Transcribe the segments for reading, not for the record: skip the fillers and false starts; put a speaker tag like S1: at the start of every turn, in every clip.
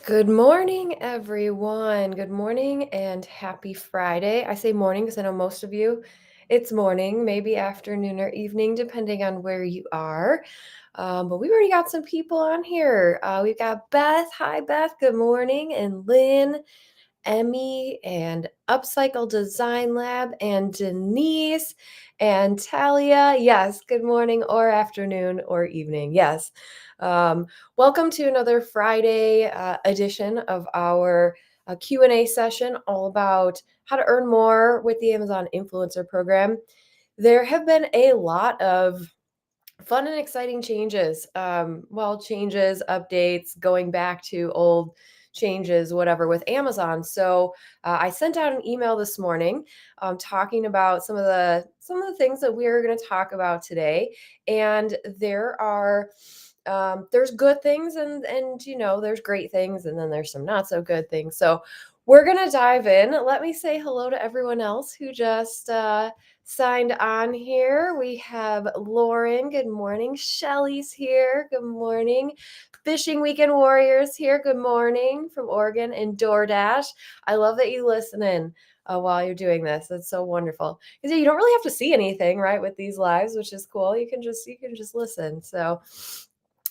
S1: Good morning, everyone. Good morning and happy Friday. I say morning because I know most of you, it's morning, maybe afternoon or evening, depending on where you are. But we've already got some people on here. We've got Beth. Hi, Beth. Good morning. And Lynn, Emmy, and Upcycle Design Lab, and Denise, and Talia. Yes, good morning or afternoon or evening. Yes. Um, Welcome to another Friday edition of our Q&A session all about how to earn more with the Amazon Influencer Program. There have been a lot of fun and exciting changes. Changes, updates, going back to old changes, whatever, with Amazon. So I sent out an email this morning talking about some of the things that we're going to talk about today. And there's good things and there's great things, and then there's some not so good things. So we're going to dive in. Let me say hello to everyone else who just signed on here. We have Lauren. Good morning. Shelly's here. Good morning. Fishing Weekend Warriors here. Good morning from Oregon, and DoorDash. I love that you listen in while you're doing this. It's so wonderful because you don't really have to see anything, right, with these lives, which is cool. You can just listen. So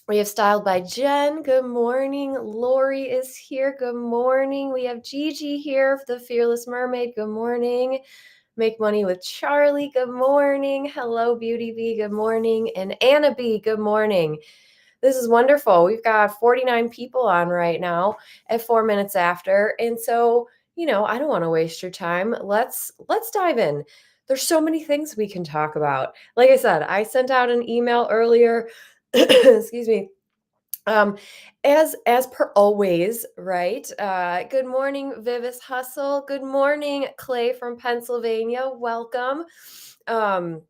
S1: we have Styled by Jen. Good morning. Lori is here. Good morning. We have Gigi here, the Fearless Mermaid. Good morning. Make Money with Charlie. Good morning. Hello, Beauty Bee. Good morning. And Anna B. Good morning. This is wonderful. We've got 49 people on right now at 4 minutes after. And so, I don't want to waste your time. Let's dive in. There's so many things we can talk about. Like I said, I sent out an email earlier. Excuse me. As per always, right? Good morning, Vivis Hustle. Good morning, Clay from Pennsylvania. Welcome. Um,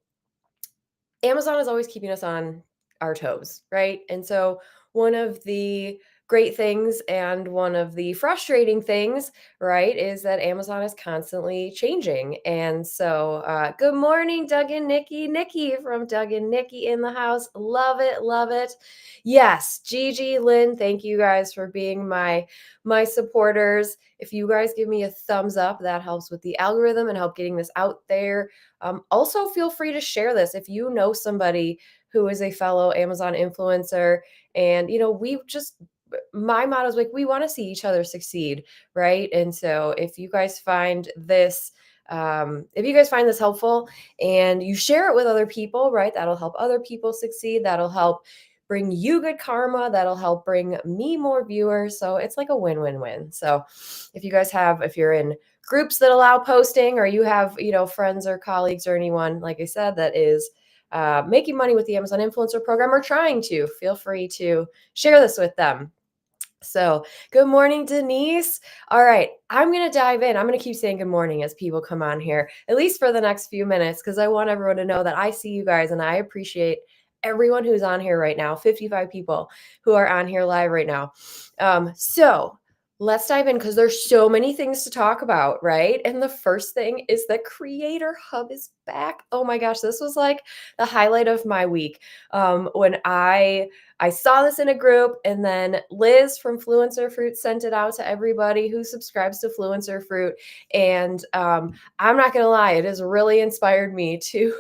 S1: Amazon is always keeping us on our toes, right? And so one of the great things and one of the frustrating things, right, is that Amazon is constantly changing. And so good morning, Doug and Nikki. Nikki from Doug and Nikki in the house. Love it, love it. Yes, Gigi, Lynn, thank you guys for being my supporters. If you guys give me a thumbs up, that helps with the algorithm and help getting this out there. Also, feel free to share this if you know somebody who is a fellow Amazon influencer. And, my motto is like, we want to see each other succeed, right? And so if you guys find this, helpful and you share it with other people, right, that'll help other people succeed. That'll help bring you good karma. That'll help bring me more viewers. So it's like a win-win-win. So if you're in groups that allow posting, or you have, friends or colleagues or anyone, like I said, that is making money with the Amazon Influencer Program or trying to, feel free to share this with them. So good morning, Denise. All right, I'm going to dive in. I'm going to keep saying good morning as people come on here, at least for the next few minutes, because I want everyone to know that I see you guys and I appreciate everyone who's on here right now, 55 people who are on here live right now. So let's dive in because there's so many things to talk about, right? And the first thing is that Creator Hub is back. Oh my gosh, this was like the highlight of my week. When I saw this in a group, and then Liz from Fluencer Fruit sent it out to everybody who subscribes to Fluencer Fruit. And I'm not going to lie, it has really inspired me to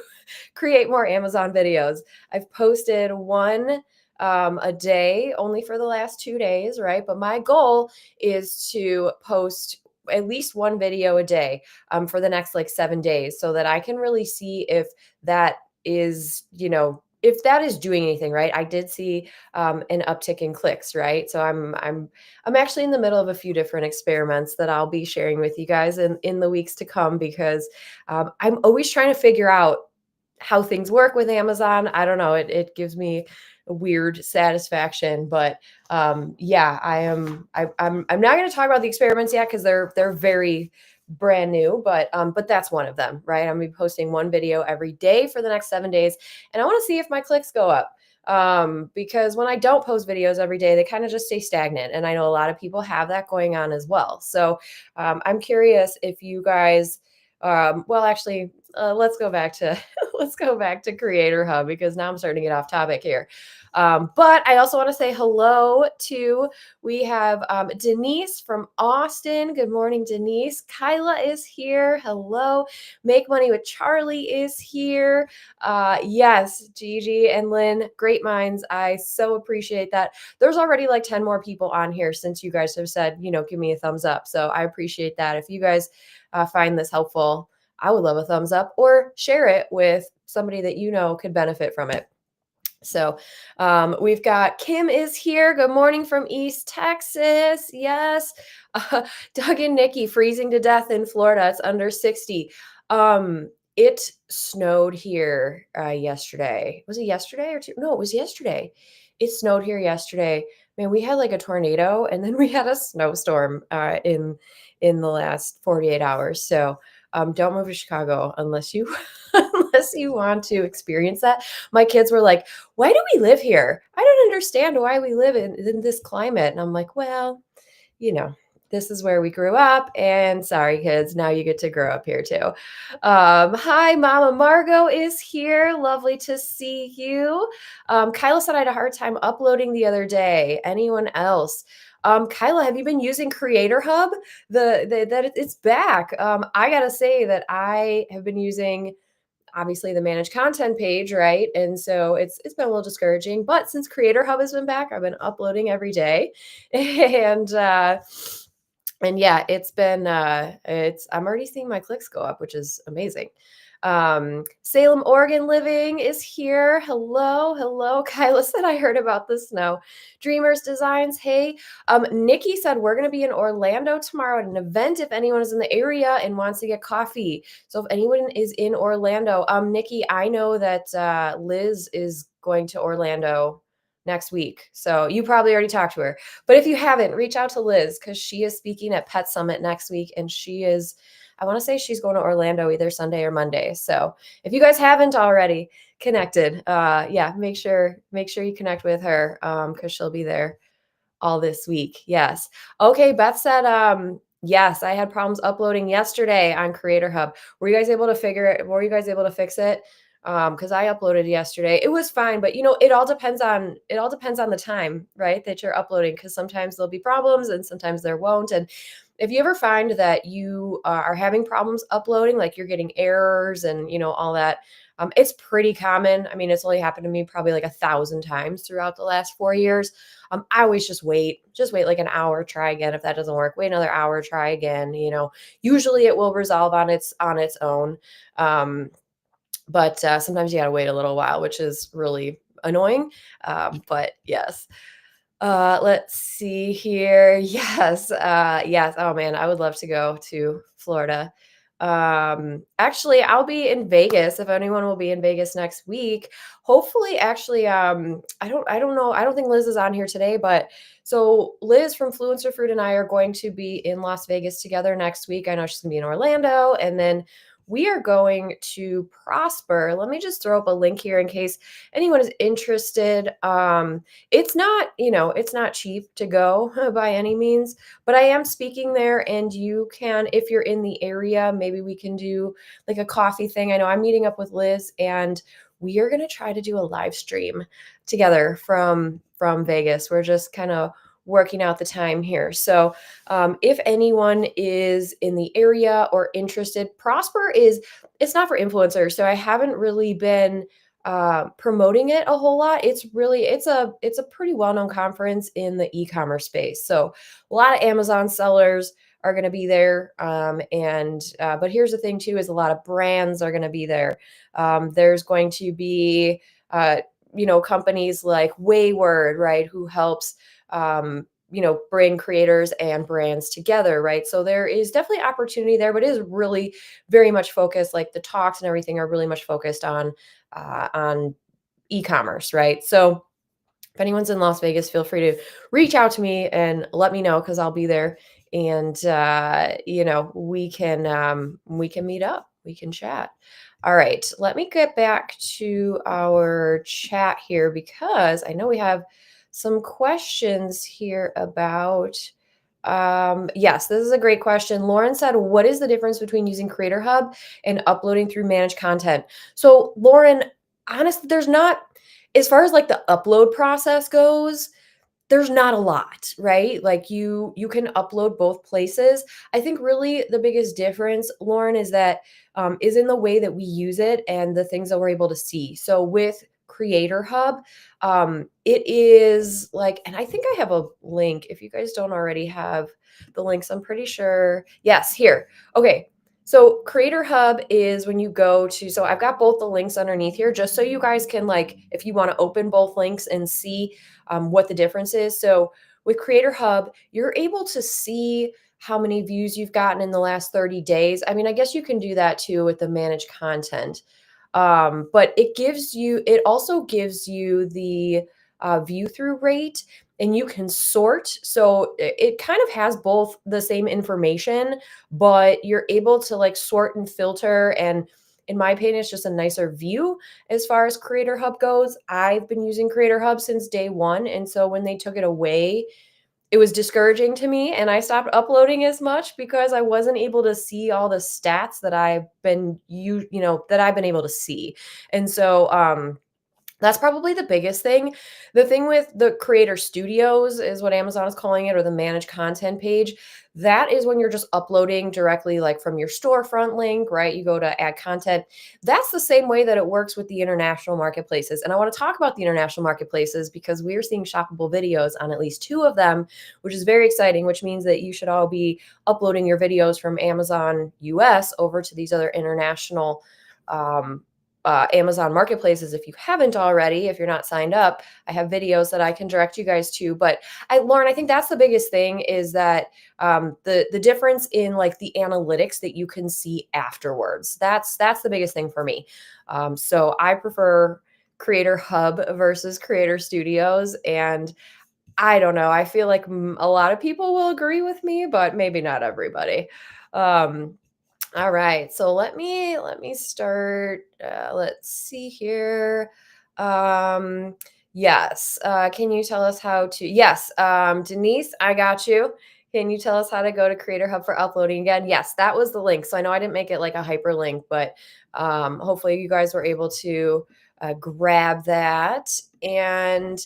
S1: create more Amazon videos. I've posted one a day only for the last 2 days, right? But my goal is to post at least one video a day for the next 7 days, so that I can really see if that is, if that is doing anything, right? I did see an uptick in clicks, right? So I'm actually in the middle of a few different experiments that I'll be sharing with you guys in the weeks to come, because I'm always trying to figure out how things work with Amazon. I don't know. It gives me weird satisfaction. But yeah, I'm not going to talk about the experiments yet because they're very brand new, but that's one of them, right? I'm gonna be posting one video every day for the next 7 days, and I want to see if my clicks go up. Because when I don't post videos every day, they kind of just stay stagnant, and I know a lot of people have that going on as well. So I'm curious if you guys well, actually, let's go back to let's go back to Creator Hub because now I'm starting to get off topic here. But I also want to say hello to we have Denise from Austin. Good morning, Denise. Kyla is here. Hello. Make Money with Charlie is here. Yes, Gigi and Lynn, great minds. I so appreciate that. There's already like 10 more people on here since you guys have said, give me a thumbs up. So I appreciate that. If you guys find this helpful, I would love a thumbs up or share it with somebody that could benefit from it. So we've got Kim is here. Good morning from East Texas. Yes. Doug and Nikki freezing to death in Florida. It's under 60. It snowed here yesterday. Was it yesterday or two? No, it was yesterday. It snowed here yesterday. Man, we had like a tornado and then we had a snowstorm in the last 48 hours. So don't move to Chicago unless you unless you want to experience that. My kids were like, why do we live here? I don't understand why we live in this climate. And I'm like, well, you know, this is where we grew up. And sorry, kids, now you get to grow up here too. Hi, Mama Margot is here. Lovely to see you. Kyla said I had a hard time uploading the other day. Anyone else? Kyla, have you been using Creator Hub? That it's back. I gotta say that I have been using obviously the managed content page, right? And so it's been a little discouraging, but since Creator Hub has been back, I've been uploading every day, and yeah, it's been I'm already seeing my clicks go up, which is amazing. Salem, Oregon living is here. Hello, hello. Kyla said I heard about the snow. Dreamers Designs. Hey, Nikki said we're going to be in Orlando tomorrow at an event if anyone is in the area and wants to get coffee. So if anyone is in Orlando, Nikki, I know that Liz is going to Orlando next week. So you probably already talked to her. But if you haven't, reach out to Liz because she is speaking at Pet Summit next week, and I want to say she's going to Orlando either Sunday or Monday. So if you guys haven't already connected, yeah, make sure you connect with her because she'll be there all this week. Yes. Okay. Beth said, yes, I had problems uploading yesterday on Creator Hub. Were you guys able to fix it? Because I uploaded yesterday. It was fine, but it all depends on the time, right? That you're uploading, because sometimes there'll be problems and sometimes there won't. And if you ever find that you are having problems uploading, like you're getting errors and all that, it's pretty common. I mean, it's only happened to me probably like 1,000 times throughout the last 4 years. I always just wait like an hour, try again. If that doesn't work, wait another hour, try again. Usually it will resolve on its own. But sometimes you got to wait a little while, which is really annoying. But yes. Let's see here. Yes. Yes. Oh man, I would love to go to Florida. Actually, I'll be in Vegas if anyone will be in Vegas next week. Hopefully, actually, I don't know. I don't think Liz is on here today, but so Liz from Fluencer Fruit and I are going to be in Las Vegas together next week. I know she's gonna be in Orlando, and then we are going to Prosper. Let me just throw up a link here in case anyone is interested. It's not cheap to go by any means, but I am speaking there, and you can, if you're in the area, maybe we can do like a coffee thing. I know I'm meeting up with Liz, and we are going to try to do a live stream together from Vegas. We're just kind of working out the time here. So if anyone is in the area or interested, Prosper it's not for influencers. So I haven't really been promoting it a whole lot. It's a pretty well-known conference in the e-commerce space. So a lot of Amazon sellers are going to be there. But here's the thing too, is a lot of brands are going to be there. There's going to be, companies like Wayward, right, who helps, bring creators and brands together, right? So there is definitely opportunity there, but it is really very much focused, like the talks and everything are really much focused on e-commerce, right? So if anyone's in Las Vegas, feel free to reach out to me and let me know because I'll be there. And we can meet up. We can chat. All right, let me get back to our chat here because I know we have some questions here about. Yes, this is a great question. Lauren said, "What is the difference between using Creator Hub and uploading through managed content?" So, Lauren, honestly, there's not as far as like the upload process goes, there's not a lot, right? Like you can upload both places. I think really the biggest difference, Lauren, is that is in the way that we use it and the things that we're able to see. So with Creator Hub, it is like, and I think I have a link. If you guys don't already have the links, I'm pretty sure. Yes, here. Okay. So Creator Hub is when you go to, so I've got both the links underneath here just so you guys can like, if you want to open both links and see what the difference is. So with Creator Hub, you're able to see how many views you've gotten in the last 30 days. I mean, I guess you can do that too with the managed content. But it also gives you the view through rate and you can sort. So it kind of has both the same information, but you're able to like sort and filter. And in my opinion, it's just a nicer view as far as Creator Hub goes. I've been using Creator Hub since day one. And so when they took it away, it was discouraging to me and I stopped uploading as much because I wasn't able to see all the stats that that I've been able to see. And so that's probably the biggest thing. The thing with the creator studios is what Amazon is calling it, or the managed content page. That is when you're just uploading directly, like from your storefront link, right? You go to add content. That's the same way that it works with the international marketplaces. And I want to talk about the international marketplaces because we are seeing shoppable videos on at least two of them, which is very exciting, which means that you should all be uploading your videos from Amazon US over to these other international Amazon marketplaces. If you haven't already, if you're not signed up, I have videos that I can direct you guys to. But Lauren, I think that's the biggest thing is that the difference in like the analytics that you can see afterwards. That's the biggest thing for me. So I prefer Creator Hub versus Creator Studios, and I don't know. I feel like a lot of people will agree with me, but maybe not everybody. Um, all right, so let me start. Let's see here. Um, yes. Can you tell us how to? Yes, Denise, I got you. Can you tell us how to go to Creator Hub for uploading again? Yes, that was the link. So I know I didn't make it like a hyperlink, but hopefully you guys were able to grab that. And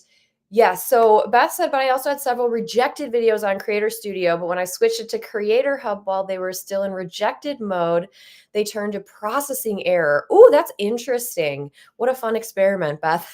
S1: yeah, so Beth said, but I also had several rejected videos on Creator Studio, but when I switched it to Creator Hub while they were still in rejected mode, they turned to processing error. Ooh, that's interesting. What a fun experiment, Beth.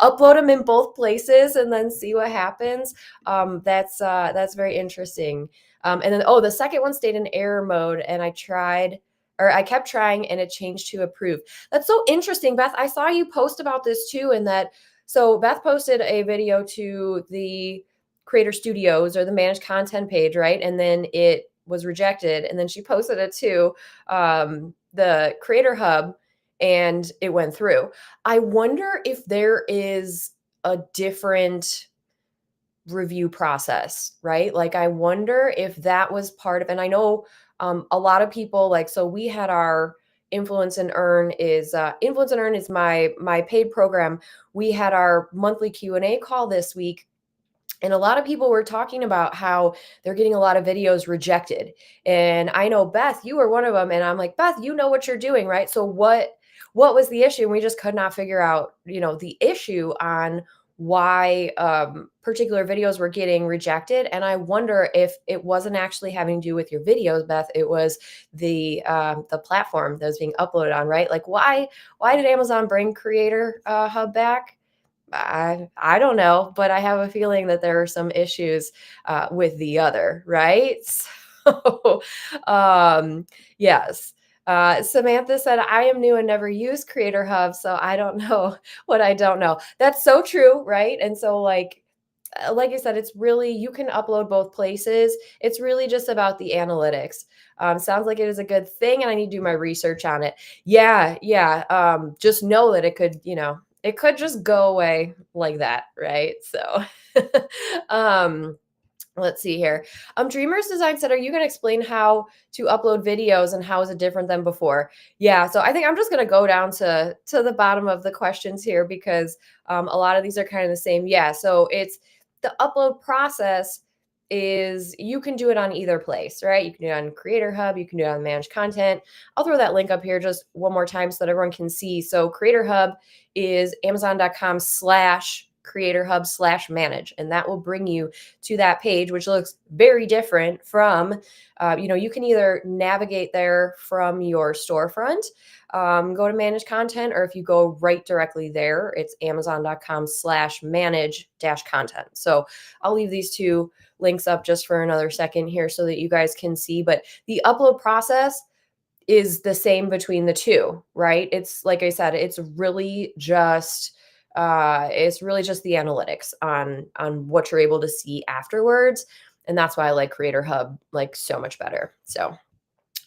S1: Upload them in both places and then see what happens. That's very interesting. And then the second one stayed in error mode, and I kept trying and it changed to approve. That's so interesting, Beth. I saw you post about this too, and that so Beth posted a video to the Creator Studios or the managed content page, right? And then it was rejected. And then she posted it to the Creator Hub and it went through. I wonder if there is a different review process, right? Like, I wonder if that was part of, and I know a lot of people like, so we had our Influence and Earn is my paid program. We had our monthly Q&A call this week, and a lot of people were talking about how they're getting a lot of videos rejected. And I know, Beth, you were one of them. And I'm like, Beth, you know what you're doing, right? So what was the issue? And we just could not figure out, the issue on why particular videos were getting rejected. And I wonder if it wasn't actually having to do with your videos, Beth. It was the platform that was being uploaded on, right? Like, why did Amazon bring Creator Hub back? I don't know, but I have a feeling that there are some issues with the other, right? So, yes. Samantha said, I am new and never used Creator Hub, so I don't know what I don't know. That's so true, right? And so, like I said, it's really, you can upload both places. It's really just about the analytics. Sounds like it is a good thing, and I need to do my research on it. Yeah. Just know that it could, it could just go away like that, right? So, um, let's see here. Dreamers Design said, "Are you going to explain how to upload videos and how is it different than before?" Yeah, so I think I'm just going to go down to the bottom of the questions here because a lot of these are kind of the same. Yeah, so it's the upload process is you can do it on either place, right? You can do it on Creator Hub, you can do it on Managed Content. I'll throw that link up here just one more time so that everyone can see. So Creator Hub is amazon.com/creator hub/manage, and that will bring you to that page, which looks very different from, you can either navigate there from your storefront, go to manage content, or if you go right directly there, it's amazon.com/manage-content. So I'll leave these two links up just for another second here so that you guys can see. But the upload process is the same between the two, right? It's like I said, it's really just the analytics on what you're able to see afterwards. And that's why I like Creator Hub like so much better. So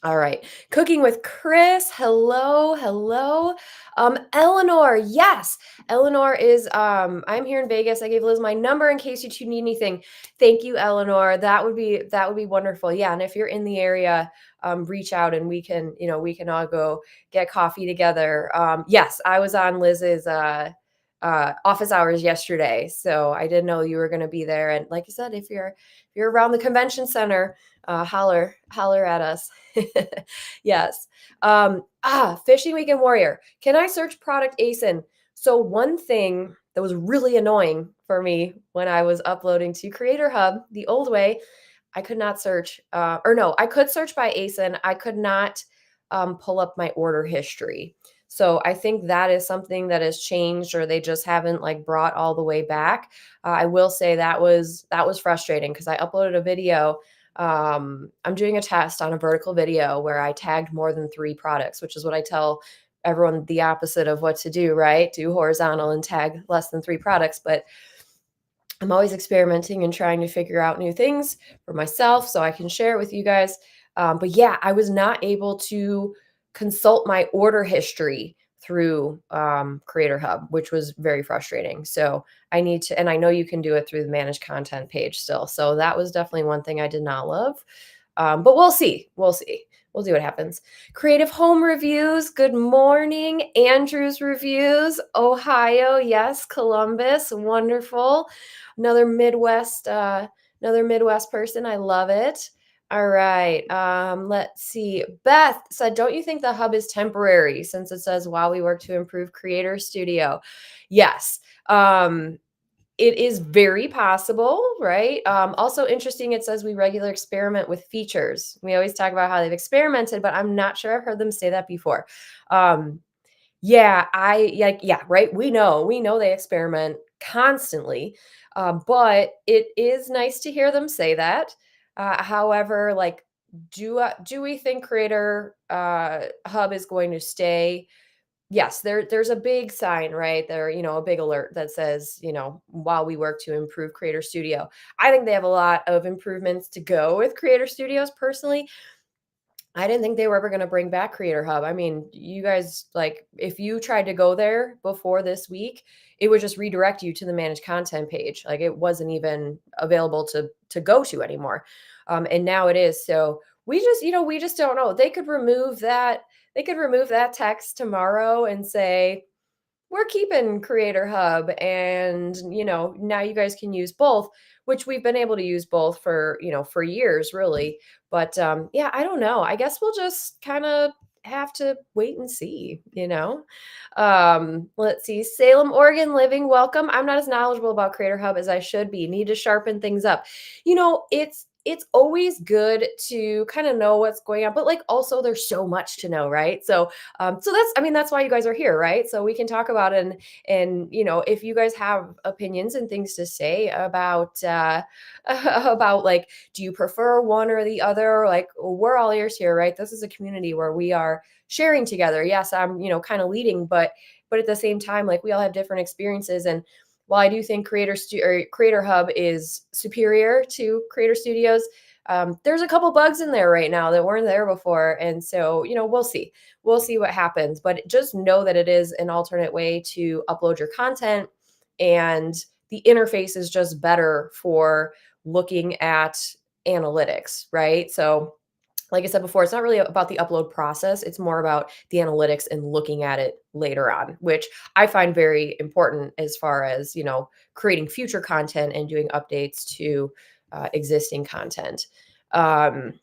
S1: all right. Cooking with Chris. Hello, hello. Eleanor. Yes. Eleanor is I'm here in Vegas. I gave Liz my number in case you two need anything. Thank you, Eleanor. That would be wonderful. Yeah. And if you're in the area, reach out and we can all go get coffee together. Yes, I was on Liz's office hours yesterday. So I didn't know you were gonna be there. And like I said, if you're around the convention center, holler at us. Yes. Fishing Weekend Warrior. Can I search product ASIN? So one thing that was really annoying for me when I was uploading to Creator Hub the old way, I could not search, or no, I could search by ASIN. I could not pull up my order history. So I think that is something that has changed, or they just haven't like brought all the way back. I will say that was frustrating because I uploaded a video. I'm doing a test on a vertical video where I tagged more than 3 products, which is what I tell everyone the opposite of what to do, right? Do horizontal and tag less than 3 products. But I'm always experimenting and trying to figure out new things for myself so I can share it with you guys. But yeah, I was not able to consult my order history through Creator Hub, which was very frustrating. So I need to, and I know you can do it through the managed content page still. So that was definitely one thing I did not love. But we'll see. We'll see. We'll see what happens. Creative Home Reviews. Good morning. Andrew's Reviews. Ohio. Yes. Columbus. Wonderful. Another Midwest person. I love it. All right. Let's see. Beth said, "Don't you think the hub is temporary since it says while we work to improve Creator Studio?" Yes. It is very possible, right? Also interesting, it says we regularly experiment with features. We always talk about how they've experimented, but I'm not sure I've heard them say that before. Um, yeah, right. We know they experiment constantly, but it is nice to hear them say that. However, like, do we think Creator Hub is going to stay? Yes, there's a big sign right there, a big alert that says, while we work to improve Creator Studio. I think they have a lot of improvements to go with Creator Studios personally. I didn't think they were ever going to bring back Creator Hub. I mean, you guys, like, if you tried to go there before this week, it would just redirect you to the managed content page. Like, it wasn't even available to go to anymore. And now it is. So we just don't know. They could remove that. They could remove that text tomorrow and say, we're keeping Creator Hub, and now you guys can use both, which we've been able to use both for years really. But yeah, I don't know, I guess we'll just kind of have to wait and see. Let's see. Salem, Oregon living, welcome. I'm not as knowledgeable about Creator Hub as I should be. Need to sharpen things up. It's always good to kind of know what's going on, but like also there's so much to know, right? So that's why you guys are here, right? So we can talk about it, and if you guys have opinions and things to say about about, like, do you prefer one or the other? Like, we're all ears here, right? This is a community where we are sharing together. Yes, I'm kind of leading, but at the same time, like, we all have different experiences, and while I do think Creator Hub is superior to Creator Studios, there's a couple bugs in there right now that weren't there before. And so, we'll see. We'll see what happens. But just know that it is an alternate way to upload your content. And the interface is just better for looking at analytics, right? So, like I said before, it's not really about the upload process. It's more about the analytics and looking at it later on, which I find very important as far as, creating future content and doing updates to existing content. Um,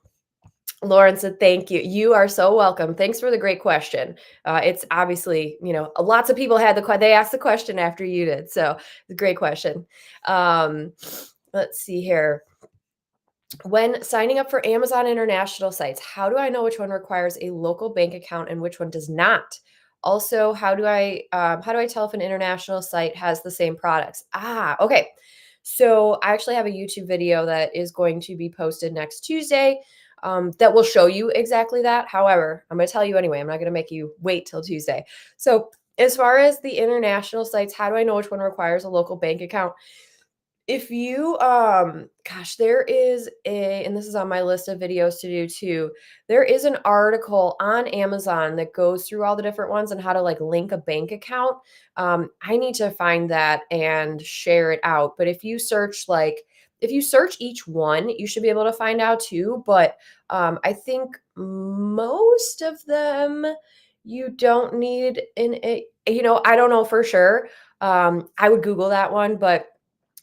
S1: Lauren said, thank you. You are so welcome. Thanks for the great question. It's obviously, lots of people had they asked the question after you did. So the great question. Let's see here. When signing up for Amazon international sites, how do I know which one requires a local bank account and which one does not? Also, how do I tell if an international site has the same products? Okay. So I actually have a YouTube video that is going to be posted next Tuesday that will show you exactly that. However, I'm going to tell you anyway. I'm not going to make you wait till Tuesday. So as far as the international sites, how do I know which one requires a local bank account? If you, there is and this is on my list of videos to do too. There is an article on Amazon that goes through all the different ones and how to like link a bank account. I need to find that and share it out. But if you search each one, you should be able to find out too. But I think most of them you don't need I don't know for sure. I would Google that one, but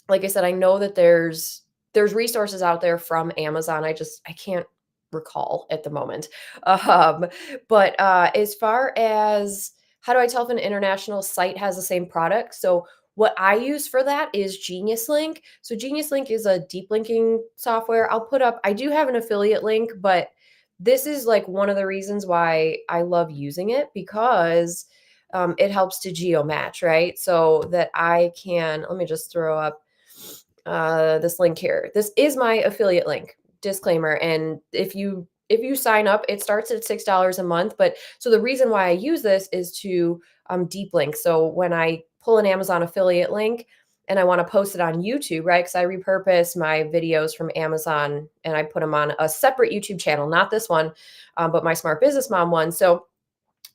S1: like I said, I know that there's resources out there from Amazon. I can't recall at the moment. Um, but as far as how do I tell if an international site has the same product? So what I use for that is Genius Link. So Genius Link is a deep linking software. I do have an affiliate link, but this is like one of the reasons why I love using it because it helps to geo match, right? So that let me just throw up this link here. This is my affiliate link. Disclaimer. And if you sign up, it starts at $6 a month. But so the reason why I use this is to deep link. So when I pull an Amazon affiliate link and I want to post it on YouTube, right? Because I repurpose my videos from Amazon and I put them on a separate YouTube channel, not this one, but my Smart Business Mom one. So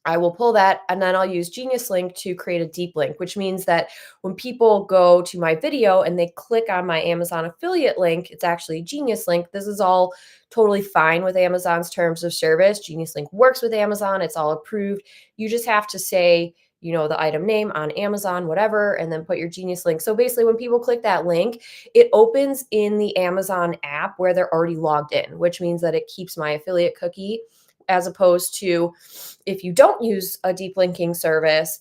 S1: I will pull that and then I'll use Genius Link to create a deep link, which means that when people go to my video and they click on my Amazon affiliate link, it's actually Genius Link. This is all totally fine with Amazon's terms of service. Genius Link works with Amazon. It's all approved. You just have to say, the item name on Amazon, whatever, and then put your Genius Link. So basically when people click that link, it opens in the Amazon app where they're already logged in, which means that it keeps my affiliate cookie as opposed to if you don't use a deep linking service,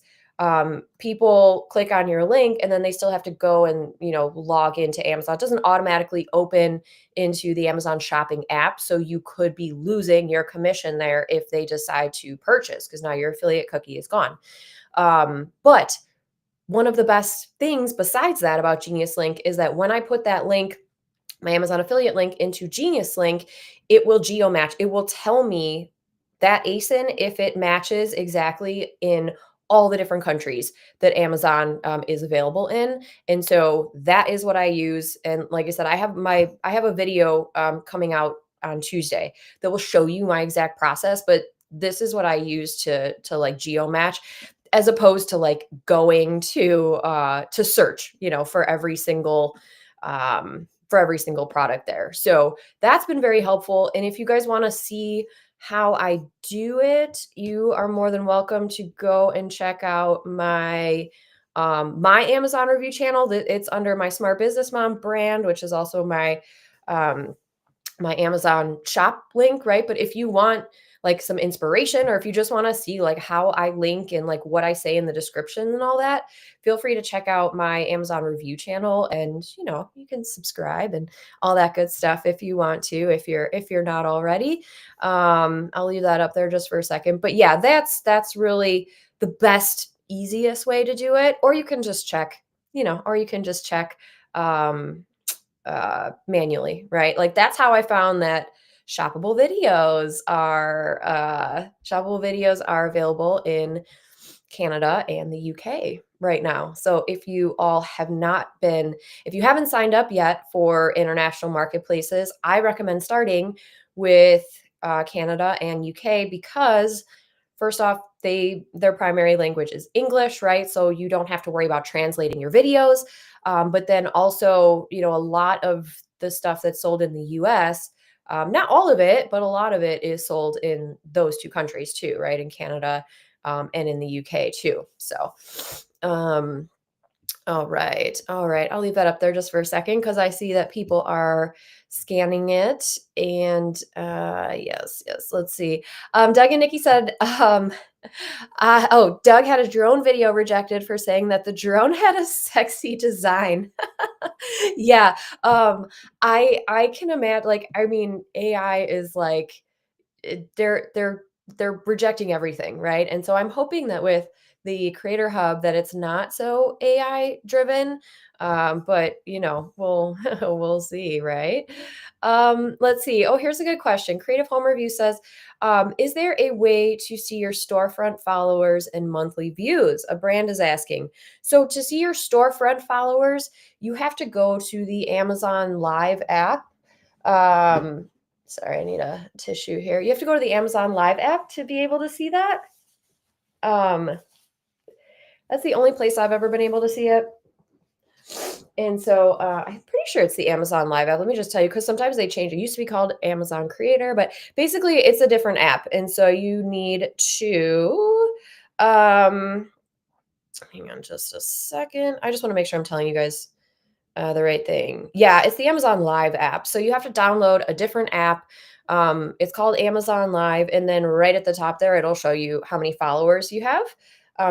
S1: people click on your link and then they still have to go and log into Amazon. It doesn't automatically open into the Amazon shopping app, so you could be losing your commission there if they decide to purchase because now your affiliate cookie is gone. But one of the best things besides that about Genius Link is that when I put that link, my Amazon affiliate link, into Genius Link, it will geo match. It will tell me that ASIN if it matches exactly in all the different countries that Amazon is available in. And so that is what I use. And like I said, I have a video coming out on Tuesday that will show you my exact process. But this is what I use to like geo match, as opposed to like going to search, for every single product there. So that's been very helpful. And if you guys want to see how I do it, you are more than welcome to go and check out my Amazon review channel. It's under my Smart Business Mom brand, which is also my my Amazon shop link, right? But if you want like some inspiration, or if you just want to see like how I link and like what I say in the description and all that, feel free to check out my Amazon review channel, and you can subscribe and all that good stuff if you want to, if you're not already. I'll leave that up there just for a second. But yeah, that's really the best, easiest way to do it. Or you can just check, manually, right? Like that's how I found that shoppable videos are available in Canada and the UK. right now. So if you all have not been, if you haven't signed up yet for international marketplaces, I recommend starting with Canada and UK because first off, their primary language is English, right? So you don't have to worry about translating your videos. But then also, a lot of the stuff that's sold in the US, not all of it, but a lot of it is sold in those two countries too, right? In Canada and in the UK too. So, um, all right. All right. I'll leave that up there just for a second because I see that people are scanning it. And yes, yes. Let's see. Doug and Nikki said, Doug had a drone video rejected for saying that the drone had a sexy design. Yeah. I can imagine, like, I mean, AI is like, they're rejecting everything, right? And so I'm hoping that with the Creator Hub that it's not so AI driven. But we'll we'll see, right? Let's see. Oh, here's a good question. Creative Home Review says, is there a way to see your storefront followers and monthly views? A brand is asking. So to see your storefront followers, you have to go to the Amazon Live app. Um, Sorry, I need a tissue here. You have to go to the Amazon Live app to be able to see that. Um, that's the only place I've ever been able to see it. And so I'm pretty sure it's the Amazon Live app. Let me just tell you, because sometimes they change. It used to be called Amazon Creator, but basically it's a different app. And so you need to, hang on just a second. I just want to make sure I'm telling you guys the right thing. Yeah, it's the Amazon Live app. So you have to download a different app. It's called Amazon Live, and then right at the top there, it'll show you how many followers you have.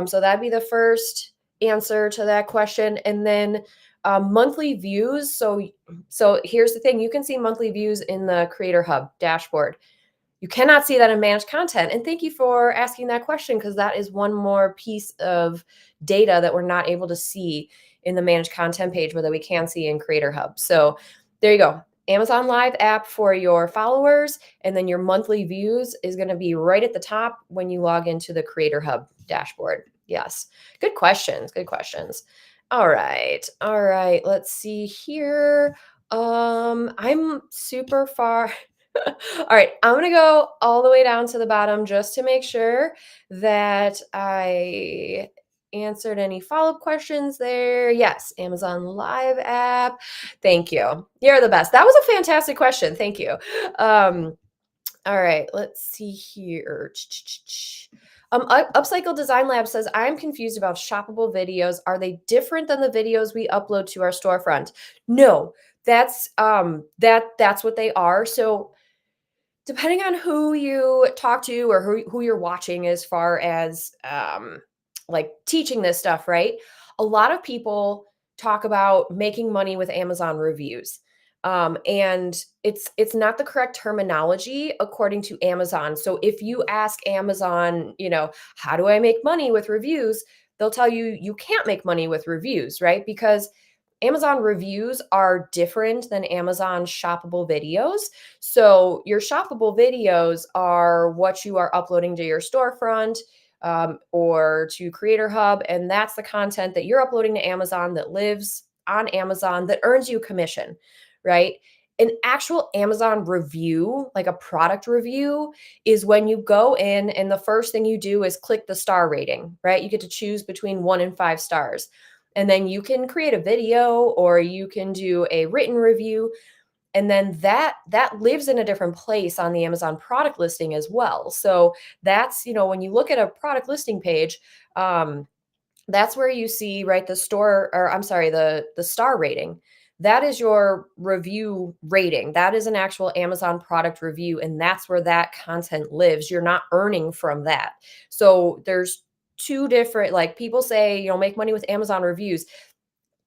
S1: So that'd be the first answer to that question. And then monthly views. So here's the thing: you can see monthly views in the Creator Hub dashboard. You cannot see that in managed content. And thank you for asking that question because that is one more piece of data that we're not able to see in the managed content page, but that we can see in Creator Hub. So there you go. Amazon Live app for your followers, and then your monthly views is going to be right at the top when you log into the Creator Hub dashboard. Yes. Good questions. Good questions. All right. All right. Let's see here. I'm super far. All right, I'm gonna go all the way down to the bottom just to make sure that I answered any follow-up questions there. Yes, Amazon Live app. Thank you. You're the best. That was a fantastic question. Thank you. All right, let's see here. Upcycle Design Lab says, I'm confused about shoppable videos. Are they different than the videos we upload to our storefront? No, that's what they are. So depending on who you talk to or who you're watching as far as like teaching this stuff, right? A lot of people talk about making money with Amazon reviews. And it's not the correct terminology according to Amazon. So if you ask Amazon, how do I make money with reviews? They'll tell you you can't make money with reviews, right? Because Amazon reviews are different than Amazon shoppable videos. So your shoppable videos are what you are uploading to your storefront or to Creator Hub. And that's the content that you're uploading to Amazon that lives on Amazon that earns you commission, right? An actual Amazon review, like a product review, is when you go in and the first thing you do is click the star rating, right? You get to choose between 1 and 5 stars. And then you can create a video or you can do a written review. And then that lives in a different place on the Amazon product listing as well. So that's, when you look at a product listing page, that's where you see, right, the star rating. That is your review rating. That is an actual Amazon product review, and that's where that content lives. You're not earning from that. So there's two different, like, people say, make money with Amazon reviews.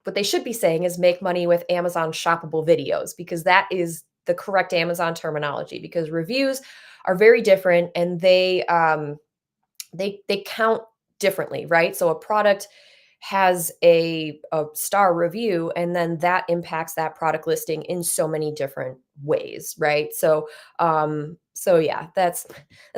S1: What they should be saying is make money with Amazon shoppable videos, because that is the correct Amazon terminology, because reviews are very different and they count differently, right? So a product has a star review, and then that impacts that product listing in so many different ways, right? So yeah, that's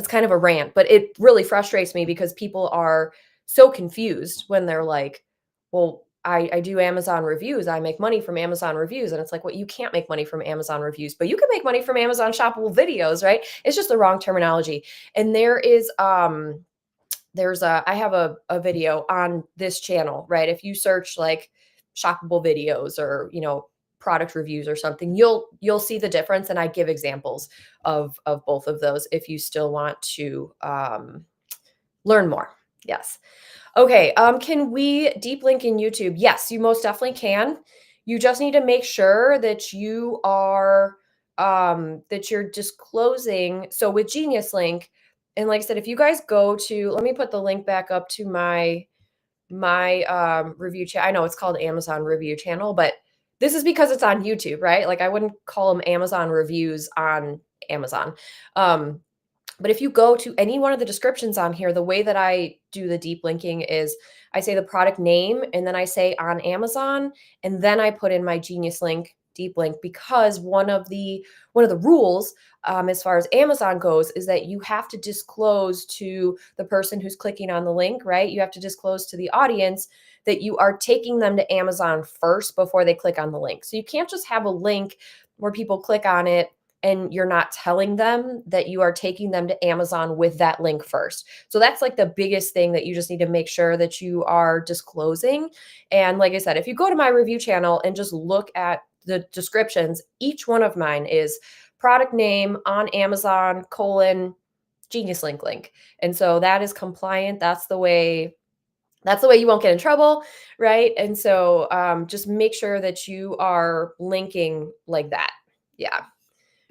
S1: kind of a rant, but it really frustrates me because people are so confused when they're like, well, I do Amazon reviews. I make money from Amazon reviews. And it's like, well, you can't make money from Amazon reviews, but you can make money from Amazon shoppable videos, right? It's just the wrong terminology. And I have a video on this channel, right? If you search like shoppable videos or, product reviews or something, you'll see the difference. And I give examples of both of those if you still want to learn more. Yes. Okay, can we deep link in YouTube? Yes, you most definitely can. You just need to make sure that you're disclosing. So with Genius Link, and like I said, if you guys go to, let me put the link back up to my review channel. I know it's called Amazon Review Channel, but this is because it's on YouTube, right? Like I wouldn't call them Amazon reviews on Amazon. But if you go to any one of the descriptions on here, the way that I do the deep linking is I say the product name and then I say on Amazon and then I put in my Genius Link deep link because one of the rules as far as Amazon goes is that you have to disclose to the person who's clicking on the link, right? You have to disclose to the audience that you are taking them to Amazon first before they click on the link. So you can't just have a link where people click on it and you're not telling them that you are taking them to Amazon with that link first. So that's like the biggest thing that you just need to make sure that you are disclosing. And like I said, if you go to my review channel and just look at the descriptions, each one of mine is product name on Amazon, Genius link. And so that is compliant. That's the way you won't get in trouble, right? And so just make sure that you are linking like that. Yeah.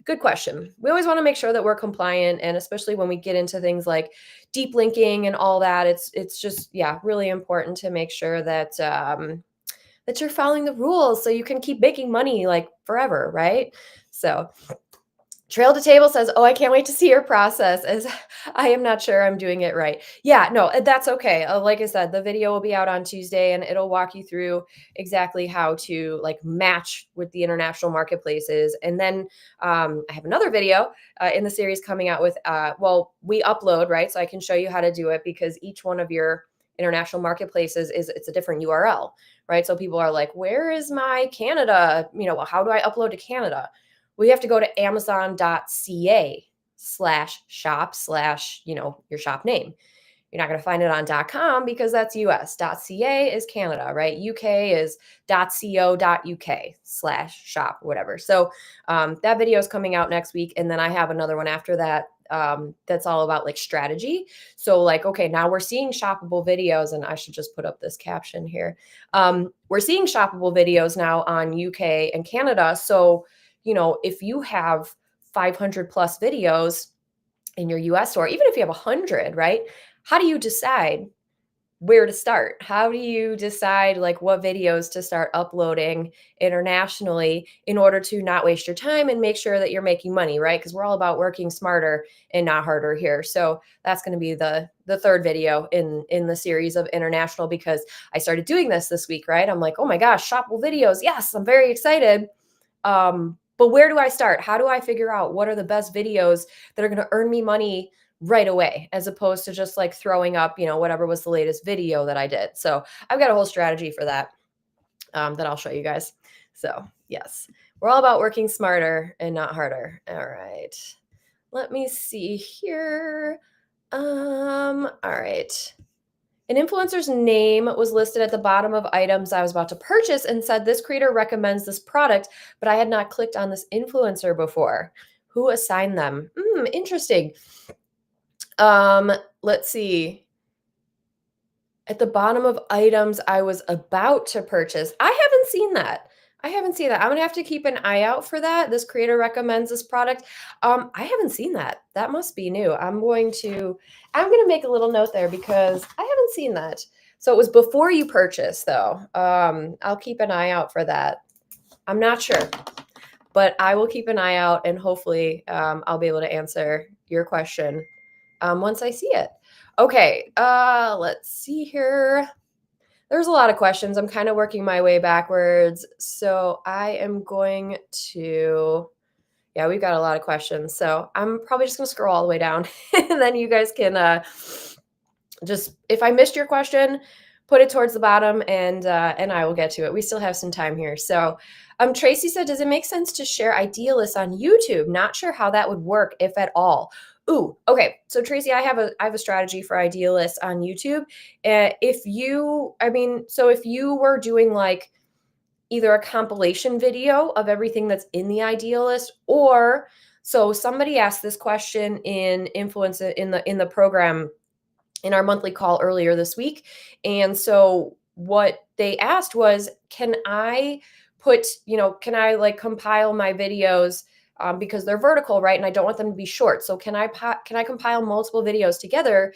S1: Good question. We always want to make sure that we're compliant, and especially when we get into things like deep linking and all that, it's just really important to make sure that that you're following the rules so you can keep making money like forever, right? So Trail to Table says, "Oh, I can't wait to see your process as I am not sure I'm doing it right." Yeah, no, that's okay. Like I said, the video will be out on Tuesday and it'll walk you through exactly how to like match with the international marketplaces. And then I have another video in the series coming out with, we upload, right? So I can show you how to do it because each one of your international marketplaces it's a different URL, right? So people are like, where is my Canada? How do I upload to Canada? We have to go to amazon.ca/shop/your shop name. You're not going to find it on .com because that's US. .ca is Canada, right? UK is .co.uk/shop, whatever. So that video is coming out next week. And then I have another one after that that's all about like strategy. So like, okay, now we're seeing shoppable videos, and I should just put up this caption here. We're seeing shoppable videos now on UK and Canada. So if you have 500 plus videos in your US store, even if you have 100, right? How do you decide where to start? How do you decide like what videos to start uploading internationally in order to not waste your time and make sure that you're making money, right? Because we're all about working smarter and not harder here. So that's going to be the third video in the series of international, because I started doing this week, right? I'm like, oh my gosh, shoppable videos. Yes, I'm very excited. But where do I start? How do I figure out what are the best videos that are going to earn me money right away, as opposed to just like throwing up, whatever was the latest video that I did. So I've got a whole strategy for that that I'll show you guys. So yes, we're all about working smarter and not harder. All right. Let me see here. All right. An influencer's name was listed at the bottom of items I was about to purchase and said, "This creator recommends this product, but I had not clicked on this influencer before. Who assigned them?" Interesting. Let's see. At the bottom of items I was about to purchase. I haven't seen that. I'm gonna have to keep an eye out for that. This creator recommends this product. I haven't seen that. That must be new. I'm gonna make a little note there because I haven't seen that. So it was before you purchase, though. I'll keep an eye out for that. I'm not sure, but I will keep an eye out, and hopefully I'll be able to answer your question once I see it. Okay, let's see here. There's a lot of questions. I'm kind of working my way backwards. So I am going to, we've got a lot of questions. So I'm probably just going to scroll all the way down and then you guys can just, if I missed your question, put it towards the bottom, and I will get to it. We still have some time here. So, Tracy said, does it make sense to share idea lists on YouTube? Not sure how that would work, if at all. Ooh, okay. So Tracy, I have a strategy for idea lists on YouTube. If you were doing like either a compilation video of everything that's in the idea list, or so somebody asked this question in influence in the program in our monthly call earlier this week. And so what they asked was, can I like compile my videos, because they're vertical, right? And I don't want them to be short. So can I compile multiple videos together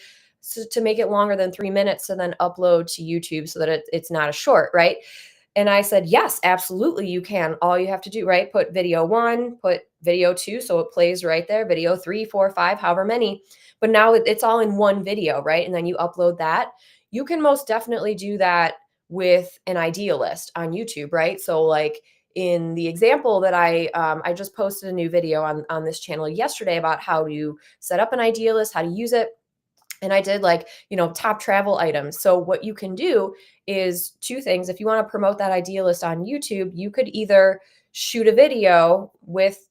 S1: to make it longer than 3 minutes and then upload to YouTube so that it's not a short, right? And I said, yes, absolutely, you can. All you have to do, right? Put video 1, put video 2, so it plays right there, video 3, 4, 5, however many. But now it's all in one video, right? And then you upload that. You can most definitely do that with an idea list on YouTube, right? So like in the example that I just posted a new video on this channel yesterday about how to set up an idea list, how to use it. And I did like, top travel items. So what you can do is two things. If you want to promote that idea list on YouTube, you could either shoot a video with,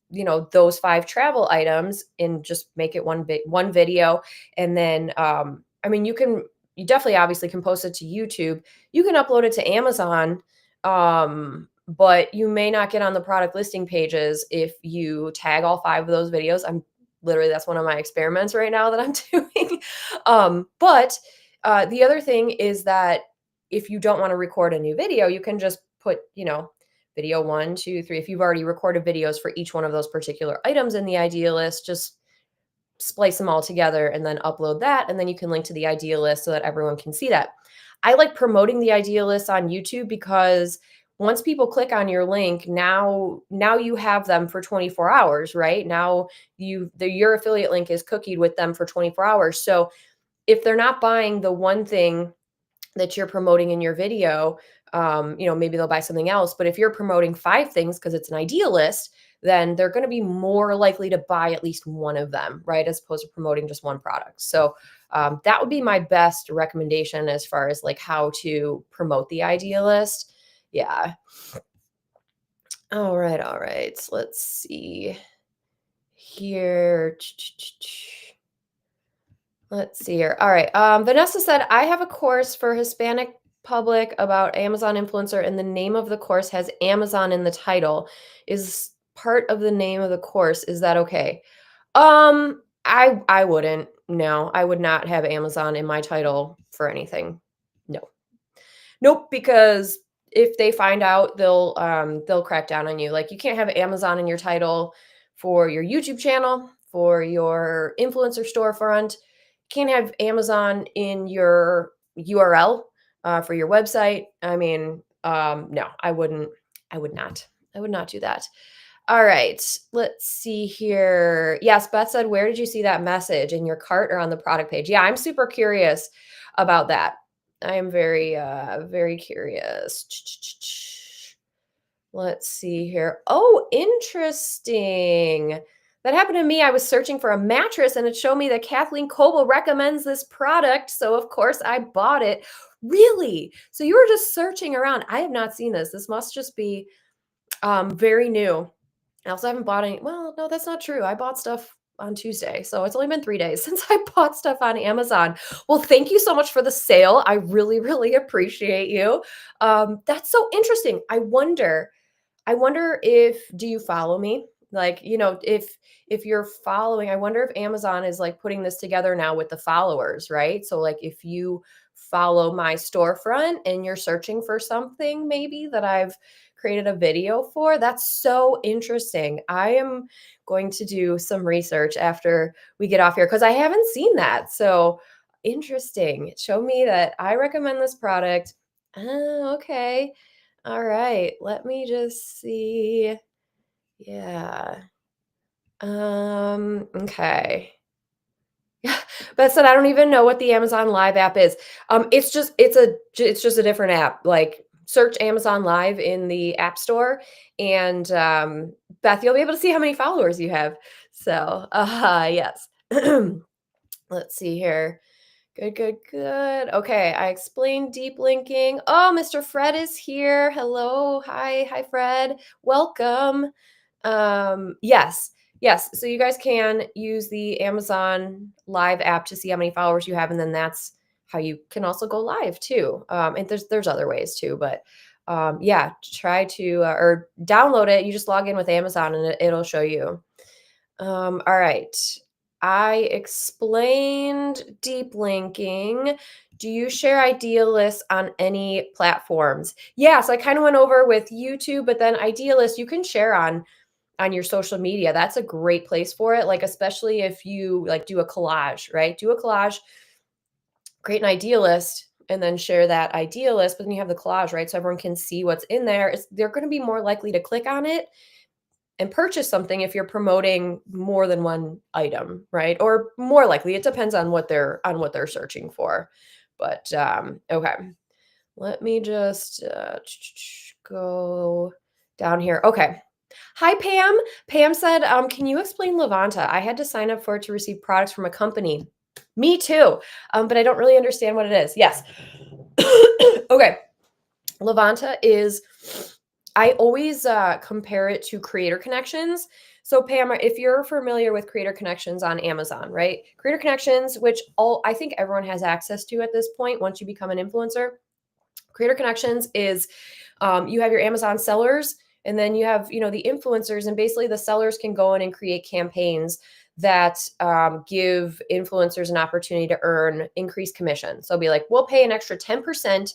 S1: those 5 travel items and just make it one video. And then, you definitely obviously can post it to YouTube. You can upload it to Amazon. But you may not get on the product listing pages if you tag all 5 of those videos. That's one of my experiments right now that I'm doing. But the other thing is that if you don't want to record a new video, you can just put, video 1, 2, 3. If you've already recorded videos for each one of those particular items in the idea list, just splice them all together and then upload that. And then you can link to the idea list so that everyone can see that. I like promoting the idea list on YouTube because once people click on your link, now you have them for 24 hours, right? Now your affiliate link is cookied with them for 24 hours. So if they're not buying the one thing that you're promoting in your video, maybe they'll buy something else. But if you're promoting 5 things because it's an idea list, then they're going to be more likely to buy at least one of them, right? As opposed to promoting just one product. So that would be my best recommendation as far as like how to promote the idea list. Yeah. All right. All right. Let's see here. Let's see here. All right. Vanessa said, I have a course for Hispanic public about Amazon influencer, and the name of the course has Amazon in the title. Is part of the name of the course. Is that okay? I wouldn't. No, I would not have Amazon in my title for anything. No. Nope, because if they find out, they'll crack down on you. Like you can't have Amazon in your title for your YouTube channel, for your influencer storefront. Can't have Amazon in your URL for your website. No, I wouldn't. I would not. I would not do that. All right, let's see here. Yes, Beth said, where did you see that message, in your cart or on the product page? Yeah, I'm super curious about that. I am very curious. Let's see here. Oh, interesting. That happened to me. I was searching for a mattress and it showed me that Kathleen Kobel recommends this product. So of course I bought it. Really? So you were just searching around. I have not seen this. This must just be very new. I also haven't bought any. Well, no, that's not true. I bought stuff on Tuesday. So it's only been 3 days since I bought stuff on Amazon. Well, thank you so much for the sale. I really, really appreciate you. That's so interesting. I wonder if, do you follow me? Like, if you're following, I wonder if Amazon is like putting this together now with the followers, right? So like if you follow my storefront and you're searching for something maybe that I've created a video for, that's so interesting. I am going to do some research after we get off here because I haven't seen that. So interesting. Show me that I recommend this product. Oh, okay. All right, let me just see. Yeah. Okay. Yeah, Beth said, I don't even know what the Amazon Live app is. It's just a different app. Like search Amazon Live in the App Store, and Beth, you'll be able to see how many followers you have. So, yes. Let's see here. Good, good, good. Okay, I explained deep linking. Oh, Mr. Fred is here. Hello. Hi, Fred. Welcome. Yes. Yes. So you guys can use the Amazon Live app to see how many followers you have, and then that's how you can also go live too. And there's other ways too, but yeah, try to or download it. You just log in with Amazon and it'll show you. All right. I explained deep linking. Do you share idea lists on any platforms? Yeah, so I kind of went over with YouTube, but then idea lists you can share on your social media. That's a great place for it. Like especially if you like do a collage, right? Do a collage, create an idea list, and then share that idea list. But then you have the collage, right? So everyone can see what's in there. They're going to be more likely to click on it and purchase something if you're promoting more than one item, right? Or more likely, it depends on what they're searching for. But okay, let me just go down here. Okay. Hi, Pam. Pam said, can you explain Levanta? I had to sign up for it to receive products from a company. Me too. But I don't really understand what it is. Yes. Okay. Levanta is, I always compare it to Creator Connections. So Pam, if you're familiar with Creator Connections on Amazon, right? Creator Connections, which I think everyone has access to at this point once you become an influencer. Creator Connections is you have your Amazon sellers, and then you have the influencers, and basically the sellers can go in and create campaigns that give influencers an opportunity to earn increased commission. So it'll be like, we'll pay an extra 10%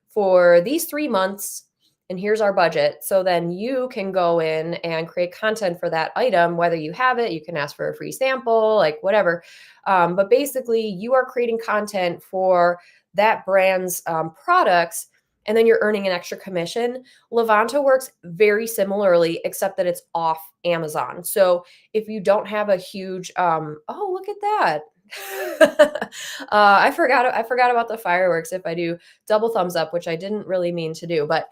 S1: for these 3 months, and here's our budget. So then you can go in and create content for that item, whether you have it, you can ask for a free sample, like whatever. But basically, you are creating content for that brand's products, and then you're earning an extra commission. Levanta works very similarly, except that it's off Amazon. So if you don't have a huge, oh, look at that. I forgot about the fireworks. If I do double thumbs up, which I didn't really mean to do, but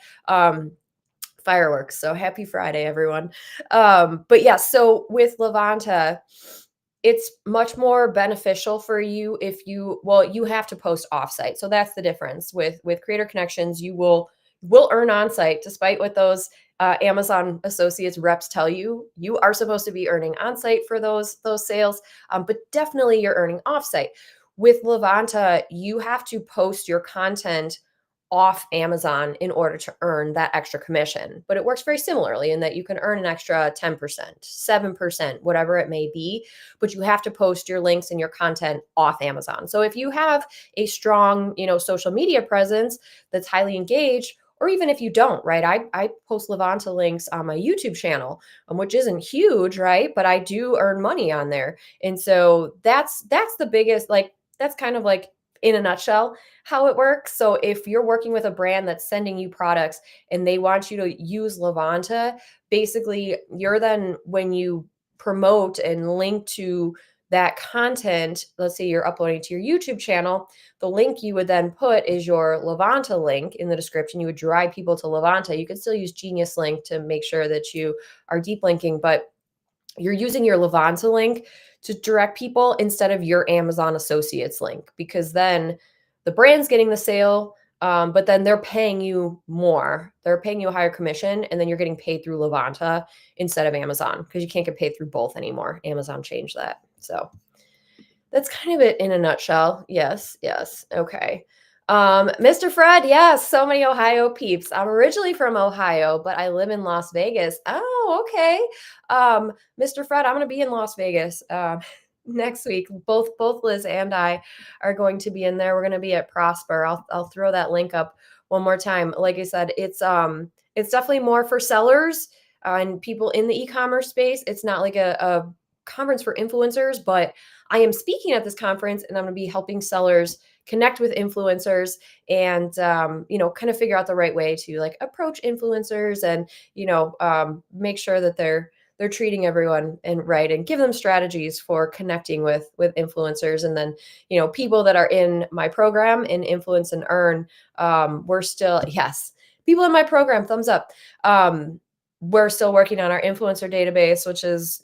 S1: fireworks. So happy Friday, everyone. But yeah, so with Levanta, it's much more beneficial for you if you have to post offsite. So that's the difference with Creator Connections. You will earn onsite, despite what those Amazon associates reps tell you. You are supposed to be earning onsite for those sales, but definitely you're earning offsite. With Levanta, you have to post your content off Amazon in order to earn that extra commission. But it works very similarly in that you can earn an extra 10%, 7%, whatever it may be, but you have to post your links and your content off Amazon. So if you have a strong, social media presence that's highly engaged, or even if you don't, right? I post Levanta links on my YouTube channel, which isn't huge, right? But I do earn money on there. And so that's the biggest, like, that's kind of like in a nutshell how it works. So if you're working with a brand that's sending you products and they want you to use Levanta, basically you're then, when you promote and link to that content, let's say you're uploading to your YouTube channel, the link you would then put is your Levanta link in the description. You would drive people to Levanta. You could still use Genius Link to make sure that you are deep linking, but you're using your Levanta link to direct people instead of your Amazon associates link, because then the brand's getting the sale, but then they're paying you more. They're paying you a higher commission, and then you're getting paid through Levanta instead of Amazon, because you can't get paid through both anymore. Amazon changed that. So that's kind of it in a nutshell. Yes, yes. Okay. Mr. Fred, yes, so many Ohio peeps. I'm originally from Ohio, but I live in Las Vegas. Oh, okay. Mr. Fred, I'm going to be in Las Vegas next week. Both Liz and I are going to be in there. We're going to be at Prosper. I'll throw that link up one more time. Like I said, it's definitely more for sellers and people in the e-commerce space. It's not like a conference for influencers, but I am speaking at this conference, and I'm going to be helping sellers connect with influencers and kind of figure out the right way to like approach influencers and make sure that they're treating everyone and right, and give them strategies for connecting with influencers. And then people that are in my program in Influence and Earn, we're still, yes, people in my program, thumbs up. We're still working on our influencer database, which is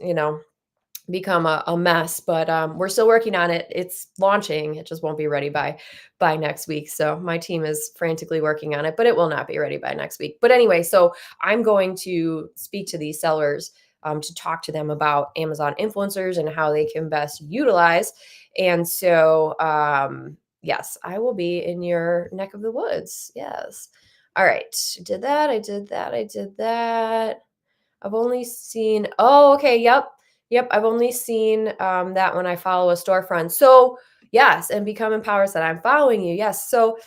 S1: become a mess, but we're still working on it. It's launching. It just won't be ready by next week. So my team is frantically working on it, but it will not be ready by next week. But anyway, so I'm going to speak to these sellers to talk to them about Amazon influencers and how they can best utilize. And so yes, I will be in your neck of the woods. Yes. All right. Did that. I did that. I did that. I've only seen oh, okay, yep. Yep, I've only seen, that when I follow a storefront. So, yes, and become empowered that I'm following you. Yes, so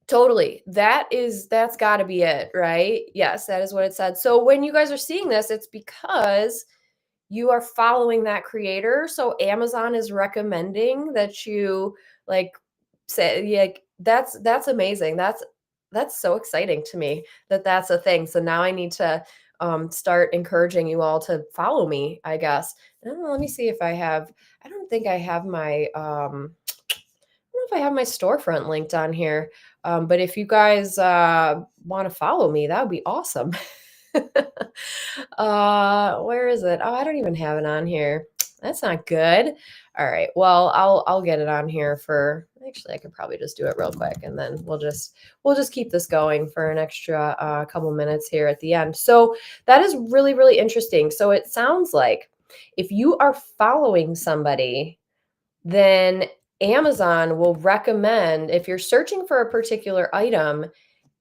S1: totally. That's gotta be it, right? Yes, that is what it said. So when you guys are seeing this, it's because you are following that creator. So Amazon is recommending that you like say yeah, like that's amazing. That's so exciting to me that that's a thing. So now I need to start encouraging you all to follow me, I guess. I don't know, let me see if I have I don't think I have my I don't know if I have my storefront linked on here. But if you guys want to follow me, that would be awesome. Where is it? Oh, I don't even have it on here. That's not good. All right. Well, I'll get it on here for actually I could probably just do it real quick and then we'll just keep this going for an extra couple minutes here at the end. So that is really, really interesting. So it sounds like if you are following somebody, then Amazon will recommend if you're searching for a particular item,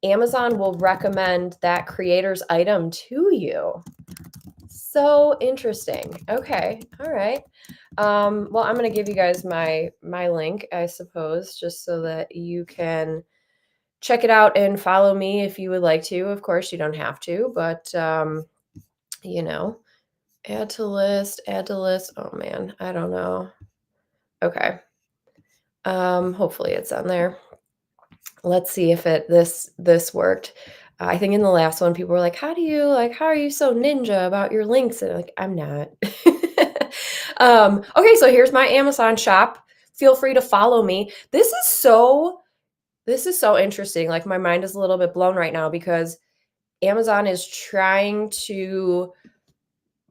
S1: Amazon will recommend that creator's item to you. So interesting. Okay. All right. Well, I'm going to give you guys my link, I suppose, just so that you can check it out and follow me if you would like to. Of course, you don't have to, but you know, add to list, add to list. Oh man, I don't know. Okay. Hopefully it's on there. Let's see if this worked. I think in the last one, people were like, how are you so ninja about your links?" And like, I'm not. Okay, so here's my Amazon shop. Feel free to follow me. This is so interesting. Like my mind is a little bit blown right now because Amazon is trying to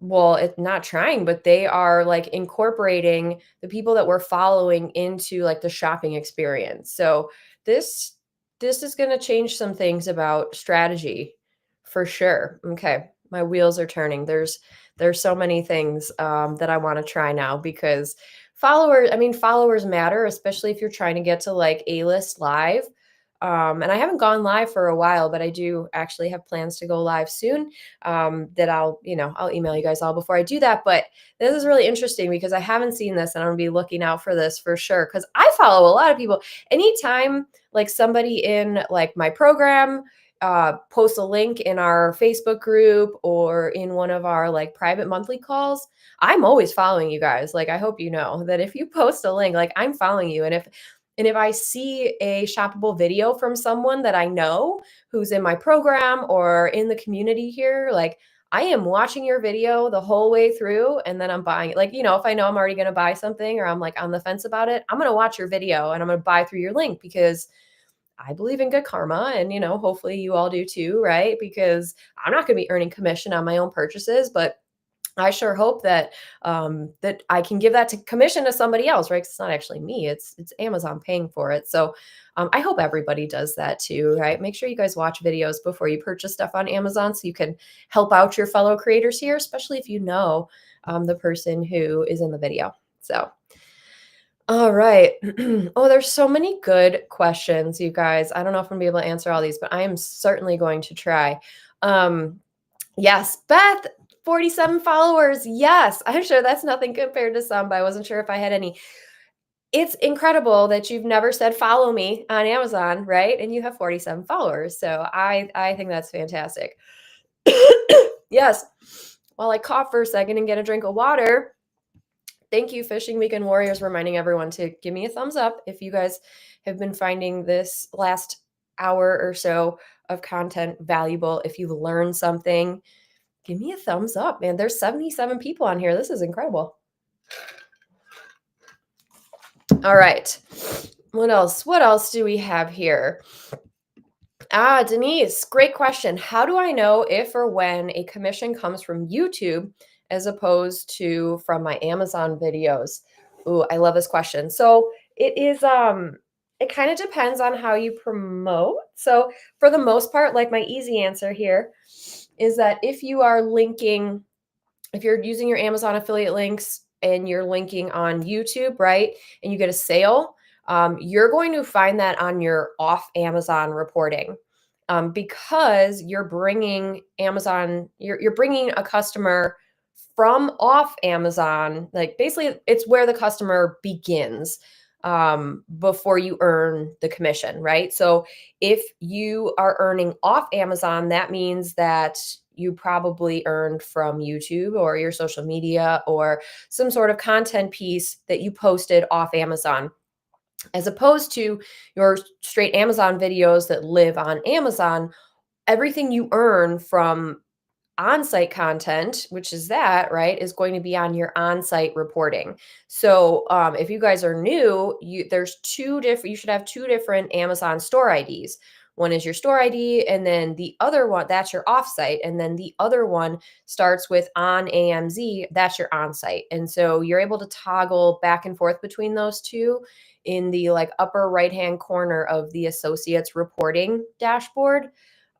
S1: well, it's not trying, but they are like incorporating the people that we're following into like the shopping experience. So this this is going to change some things about strategy for sure. Okay, my wheels are turning. There's so many things that I want to try now because followers. I mean, followers matter, especially if you're trying to get to like A-list live. And I haven't gone live for a while, but I do actually have plans to go live soon that I'll email you guys all before I do that. But this is really interesting because I haven't seen this and I'm gonna be looking out for this for sure. Cause I follow a lot of people. Anytime like somebody in like my program posts a link in our Facebook group or in one of our like private monthly calls, I'm always following you guys. Like I hope you know that if you post a link, like I'm following you. And if I see a shoppable video from someone that I know who's in my program or in the community here, like I am watching your video the whole way through and then I'm buying it. Like, if I know I'm already going to buy something or I'm like on the fence about it, I'm going to watch your video and I'm going to buy through your link because I believe in good karma and, hopefully you all do too, right? Because I'm not going to be earning commission on my own purchases, but I sure hope that I can give that to commission to somebody else, right? 'Cause it's not actually me; it's Amazon paying for it. So I hope everybody does that too, right? Make sure you guys watch videos before you purchase stuff on Amazon, so you can help out your fellow creators here, especially if you know the person who is in the video. So, all right. Oh, there's so many good questions, you guys. I don't know if I'm gonna be able to answer all these, but I am certainly going to try. Um, Yes, Beth, 47 followers. Yes, I'm sure that's nothing compared to some, but I wasn't sure if I had any. It's incredible that you've never said follow me on Amazon, right? And you have 47 followers. So I think that's fantastic. Yes. While I cough for a second and get a drink of water, thank you, Fishing Weekend Warriors, reminding everyone to give me a thumbs up if you guys have been finding this last hour or so of content valuable. If you've learned something, give me a thumbs up, man. There's 77 people on here. This is incredible. All right. What else? What else do we have here? Denise, great question. How do I know if or when a commission comes from YouTube as opposed to from my Amazon videos? Ooh, I love this question. So it is it kind of depends on how you promote. So for the most part, like my easy answer here is that if you're using your Amazon affiliate links and you're linking on YouTube, right, and you get a sale, you're going to find that on your off Amazon reporting, because you're bringing a customer from off Amazon. Like basically, it's where the customer begins, before you earn the commission, right? So if you are earning off Amazon, that means that you probably earned from YouTube or your social media or some sort of content piece that you posted off Amazon, as opposed to your straight Amazon videos that live on Amazon. Everything you earn from on-site content, which is that, right, is going to be on your on-site reporting. So if you guys are new, you should have two different Amazon store IDs. One is your store ID, and then the other one, that's your offsite. And then the other one starts with on AMZ, that's your on-site. And so you're able to toggle back and forth between those two in the like upper right-hand corner of the associates reporting dashboard.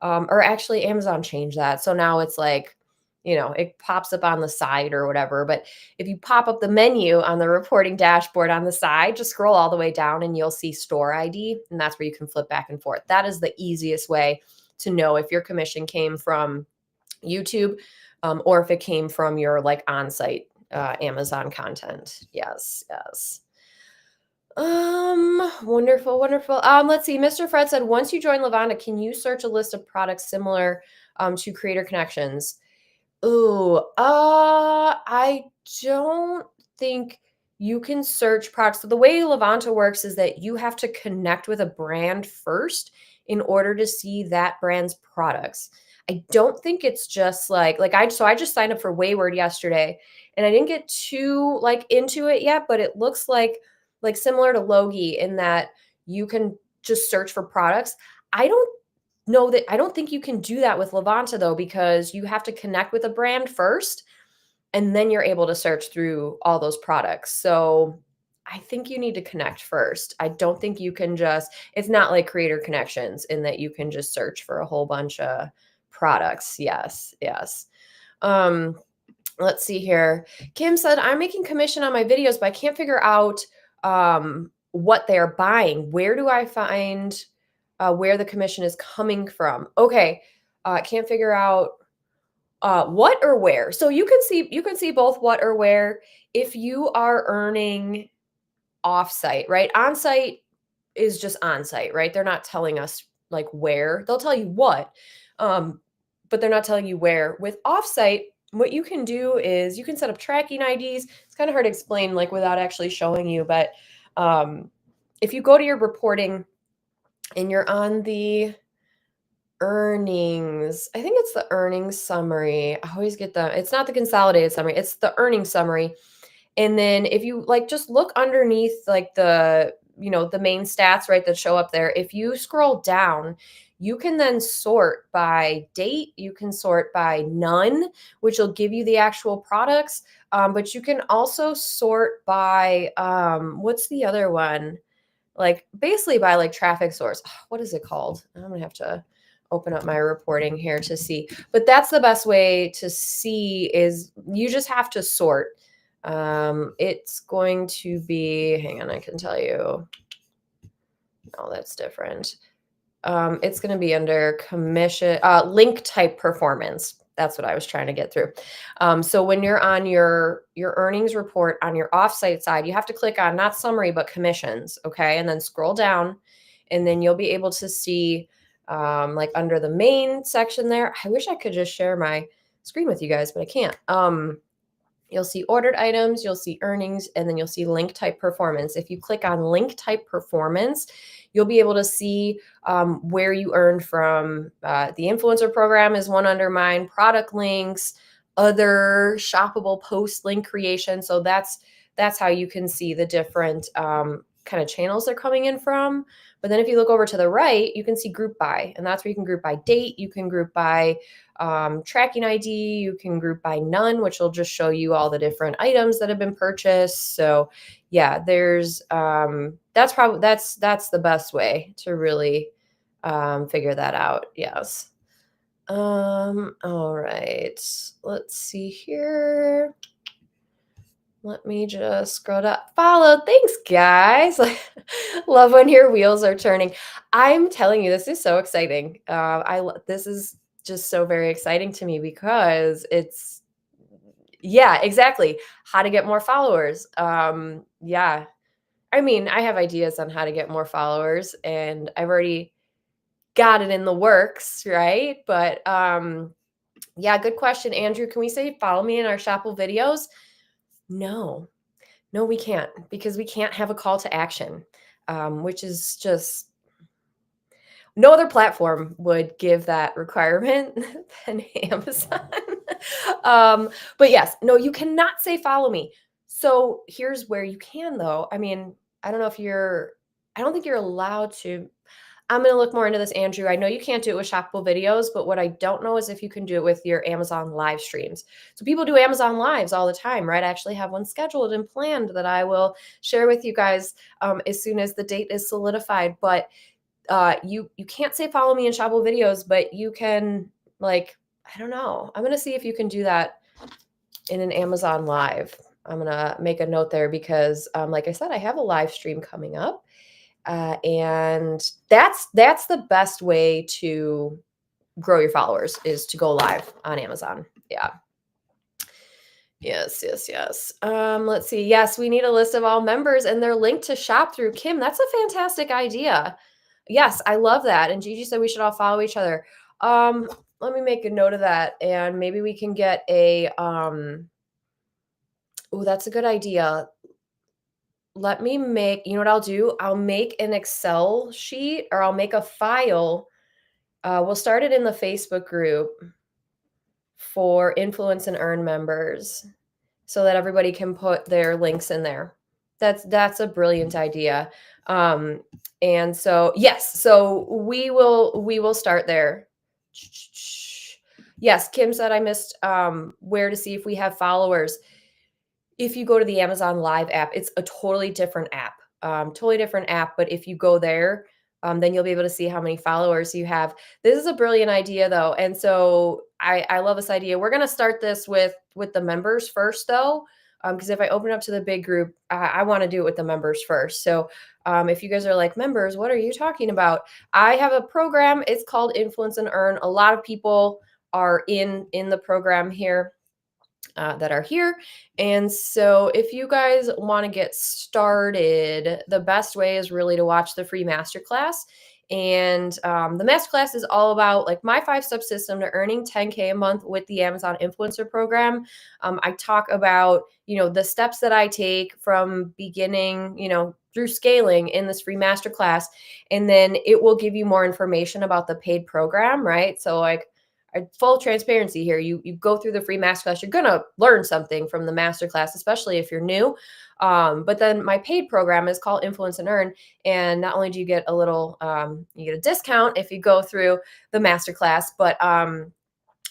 S1: Or actually Amazon changed that. So now it's like, it pops up on the side or whatever. But if you pop up the menu on the reporting dashboard on the side, just scroll all the way down and you'll see store ID. And that's where you can flip back and forth. That is the easiest way to know if your commission came from YouTube, or if it came from your like on-site Amazon content. Yes, yes. Wonderful, wonderful. Let's see. Mr. Fred said, once you join Levanta, can you search a list of products similar to Creator Connections? Ooh, I don't think you can search products. So the way Levanta works is that you have to connect with a brand first in order to see that brand's products. I don't think it's just I just signed up for Wayward yesterday and I didn't get too like into it yet, but it looks like similar to Logi in that you can just search for products. I don't I don't think you can do that with Levanta though, because you have to connect with a brand first and then you're able to search through all those products. So I think you need to connect first. I don't think you can it's not like Creator Connections in that you can just search for a whole bunch of products. Yes, yes. Um, let's see here. Kim said, I'm making commission on my videos, but I can't figure out what they're buying. Where do I find where the commission is coming from? Okay. Can't figure out what or where. So you can see both what or where if you are earning offsite, right? Onsite is just onsite, right? They're not telling us like where. They'll tell you what, but they're not telling you where. With offsite, what you can do is you can set up tracking IDs. It's kind of hard to explain like without actually showing you, but if you go to your reporting and you're on the earnings, I think it's the earnings summary. I always get it's not the consolidated summary, it's the earnings summary. And then if you like just look underneath like the main stats, right, that show up there, if you scroll down, you can then sort by date, you can sort by none, which will give you the actual products. But you can also sort by what's the other one? Like basically by like traffic source. What is it called? I'm gonna have to open up my reporting here to see. But that's the best way to see is you just have to sort. It's going to be, hang on, I can tell you. No, that's different. It's going to be under commission, link type performance. That's what I was trying to get through. So when you're on your earnings report on your offsite side, you have to click on not summary, but commissions. Okay. And then scroll down and then you'll be able to see like under the main section there. I wish I could just share my screen with you guys, but I can't. You'll see ordered items, you'll see earnings, and then you'll see link type performance. If you click on link type performance, you'll be able to see where you earned from. The influencer program is one under mine, product links, other shoppable post link creation. So that's how you can see the different kind of channels they're coming in from. But then if you look over to the right, you can see group by, and that's where you can group by date. You can group by tracking ID. You can group by none, which will just show you all the different items that have been purchased. So yeah, there's that's the best way to really figure that out. Yes. All right. Let's see here. Let me just scroll up. Follow. Thanks, guys. Love when your wheels are turning. I'm telling you, this is so exciting. This is just so very exciting to me because it's yeah, exactly. How to get more followers. Yeah. I mean, I have ideas on how to get more followers, and I've already got it in the works, right? But yeah, good question, Andrew. Can we say follow me in our Shoppable videos? No. No, we can't, because we can't have a call to action, which is just no other platform would give that requirement than Amazon. But yes, no, you cannot say follow me. So here's where you can, though. I mean, I don't know if you're, I don't think you're allowed to. I'm going to look more into this, Andrew. I know you can't do it with shoppable videos, but what I don't know is if you can do it with your Amazon live streams. So people do Amazon lives all the time, right? I actually have one scheduled and planned that I will share with you guys as soon as the date is solidified. But you can't say follow me in shoppable videos, but you can, like, I don't know. I'm going to see if you can do that in an Amazon live. I'm going to make a note there because, like I said, I have a live stream coming up. And that's the best way to grow your followers, is to go live on Amazon. Yeah. Yes, yes, yes. Let's see. Yes, we need a list of all members and their link to shop through. Kim, that's a fantastic idea. Yes, I love that. And Gigi said we should all follow each other. Let me make a note of that, and maybe we can get a oh, that's a good idea. Let me make, you know what I'll do? I'll make an Excel sheet, or I'll make a file. We'll start it in the Facebook group for Influence and Earn members so that everybody can put their links in there. That's a brilliant idea. And so yes, so we will start there. Yes, Kim said I missed where to see if we have followers. If you go to the Amazon Live app, it's a totally different app. Totally different app. But if you go there, then you'll be able to see how many followers you have. This is a brilliant idea, though, and so I love this idea. We're gonna start this with the members first, though, because if I open up to the big group, I want to do it with the members first. So if you guys are like, members, what are you talking about? I have a program. It's called Influence and Earn. A lot of people are in the program here. That are here. And so if you guys want to get started, the best way is really to watch the free masterclass. And the masterclass is all about like my 5-step system to earning 10K a month with the Amazon influencer program. I talk about, the steps that I take from beginning, through scaling in this free masterclass. And then it will give you more information about the paid program, right? So like, full transparency here. You go through the free masterclass, you're gonna learn something from the masterclass, especially if you're new. But then my paid program is called Influence and Earn, and not only do you get a little, you get a discount if you go through the masterclass, but